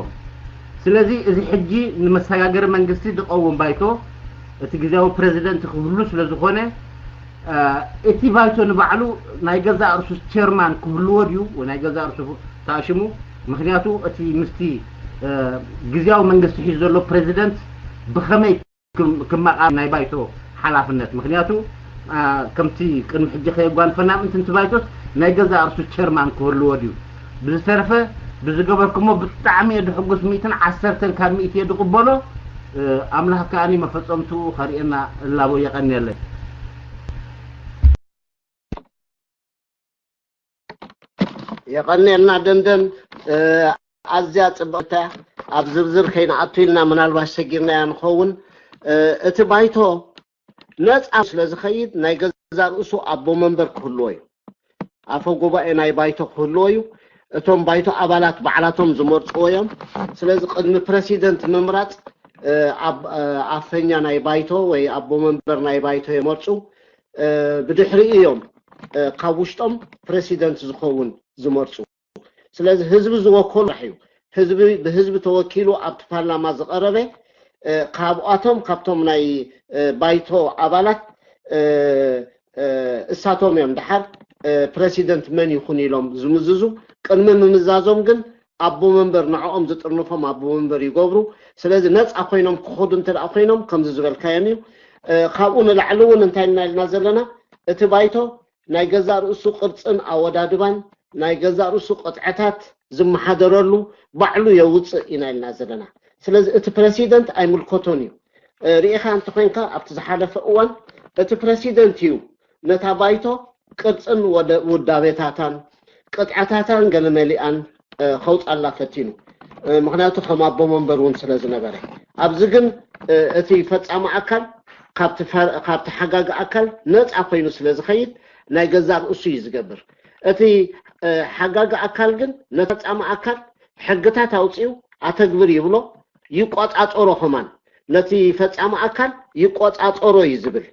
ስለዚ እዚ ሕጂ ንመሰጋገሪ መንግስቲ ዝቀውም ባይቶ እቲ ግዜያዊ ፕሬዚደንት ክህሉ ስለ ዝኾነ እቲ ባይቶ ንባዕሉ ናይ ገዛ እርሱ ቸርማን ክህልዎ ድዩ ወይ ናይ ገዛ እርሱ ታሽሙ ምክንያቱ እቲ ምስቲ ግዜያዊ መንግስቲ ሒዙ ዘሎ ፕሬዚደንት ብኸመይ ክመቃም ናይ ባይቶ ሓላፍነት ምክንያቱ ከምቲ ቅድሚ ሕጂ ከየጓን ፈናም እንትን ባይቶስ ናይ ገዛ እርሱ ቸርማን ክህልዎ ድዩ ብዝተረፈ ብዝገበርኩሞ ብጣዕሚ ድሕጉስ 110 ካብ 100 ድቕበሎ ኣምላኽ ከኣኒ መፈጸምቱ ኸሪአና ላቦ የቀኒየለ የቀኒየልና ደንደን ኣዝያ ጽብቕታ ኣብ ዝርዝር ከይንኣቱ ኢልና ምናልባሽ ሰጊርና ንኸውን እቲ ባይቶ ነፃ ስለ ዝኸይድ ናይ ገዛ ርእሱ ኣቦ መንበር ክህልዎ እዩ ኣፈ ጉባኤ ናይ ባይቶ ክህልዎ እዩ እቶም ባይቶ ኣባላት ባዕላቶም ዝመርፅዎ እዮም ስለዚ ቅድሚ ፕሬሲደንት ምምራፅ ኣፈኛ ናይ ባይቶ ወይ ኣቦ መንበር ናይ ባይቶ የመርፁ ብድሕሪ እዮም ካብ ውሽጦም ፕሬሲደንት ዝኸውን ዝመርፁ ስለዚ ህዝቢ ዝወከሉ እዩ ህዝቢ ብህዝቢ ተወኪሉ ኣብቲ ፓርላማ ዝቐረበ ካብቶም ናይ ባይቶ ኣባላት እሳቶም እዮም ድሓር ፕሬሲደንት መን ይኹን ኢሎም ዝምዝዙ ቅድሚ ምምዛዞም ግን ኣቦ መንበር ንዕኦም ዝጥርንፎም ኣቦ መንበር ይገብሩ ስለዚ ነፃ ኮይኖም ክኸዱ እንተደኣ ኮይኖም ከምዚ ዝበልካዮም እዩ ካብኡ ንላዕሊ እውን እንታይ ኢልና ዘለና እቲ ባይቶ ናይ ገዛ ርእሱ ቅርፅን ኣወዳድባን ናይ ገዛ ርእሱ ቅጥዕታት ዝመሓደረሉ ባዕሉ የውፅእ ኢና ኢልና ዘለና ስለዚ እቲ ፕሬሲደንት ኣይምልከቶን እዩ ርኢኻ እንተ ኮይንካ ኣብቲ ዝሓለፈ እዋን እቲ ፕሬሲደንት እዩ ነታ ባይቶ ቅርፅን ውዳቤታታን ቅጥዓታታን ገለመሊኣን ከውፃላ ፈቲኑ ምክንያቱ ከም ኣቦ መንበር እውን ስለ ዝነበረ ኣብዚ ግን እቲ ፈፃሚ ኣካል ካብቲ ሓጋጊ ኣካል ነፃ ኮይኑ ስለ ዝኸይድ ናይ ገዛ ርእሱ እዩ ዝገብር እቲ ሓጋጊ ኣካል ግን ነፈፃሚ ኣካል ሕግታት ኣውፅኡ ኣተግብር ይብሎ ይቆፃፀሮ ኸማን ነቲ ፈፃሚ ኣካል ይቆፃፀሮ እዩ ዝብል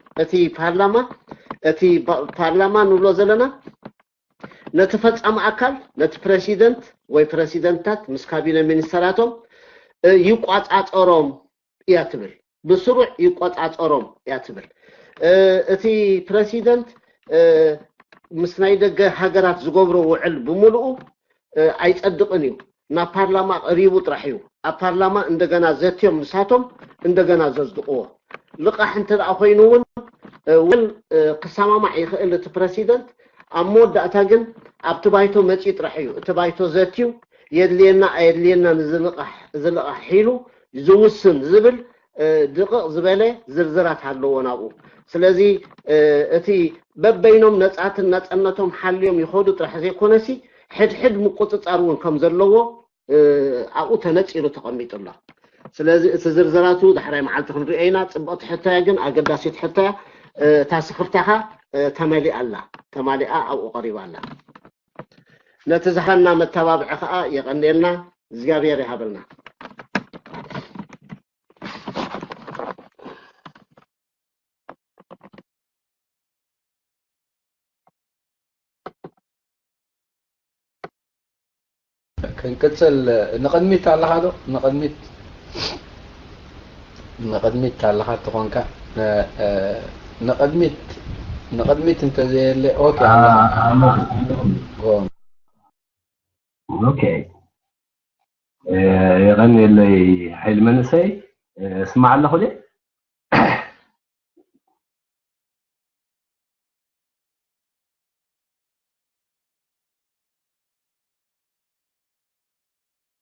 እቲ ፓርላማ ንብሎ ዘለና ነቲ ፈፃሚ ኣካል ነቲ ፕሬሲደንት ወይ ፕሬሲደንታት ምስ ካቢነ ሚኒስተራቶም ይቆፃፀሮም እያ ትብል ብስሩዕ ይቆፃፀሮም እያ ትብል እቲ ፕሬሲደንት ምስ ናይ ደገ ሃገራት ዝገብሮ ውዕል ብምሉኡ ኣይፀድቕን እዩ ናብ ፓርላማ ቀሪቡ ጥራሕ እዩ ኣብ ፓርላማ እንደገና ዘትዮም ንሳቶም እንደገና ዘጽድቅዎ ልቃሕ እንተደኣ ኮይኑ እውን ክሰማማዕ ይኽእል እቲ ፕሬሲደንት ኣብ መወዳእታ ግን ኣብቲ ባይቶ መፂ ጥራሕ እዩ እቲ ባይቶ ዘትዩ የድልየና ኣየድልየና ዝልቃሕ ሒሉ ዝውስን ዝብል دقق زباله زرزرات هالو نابو سلازي اتي ببينهم نصاتن نصنتهم حاليهم يخودو طرح زي كونسي حد مقطصارون كم زلوو اقو تنصيرو تقميطلا سلازي زرزراتو دحراي معلت خنرينا صبقت حتى يجن اقداسيت حتى تاسخرتها تمالي الله تمالي او قريب الله نتزحنا متابع خا يقنيلنا زغابير يهبلنا كنكتسل نقدميت على هذا نقدميت على هذا تكونك نقدميت انت زي اللي اوكي اوكي يغني اللي حلم نسي اسمع له ليه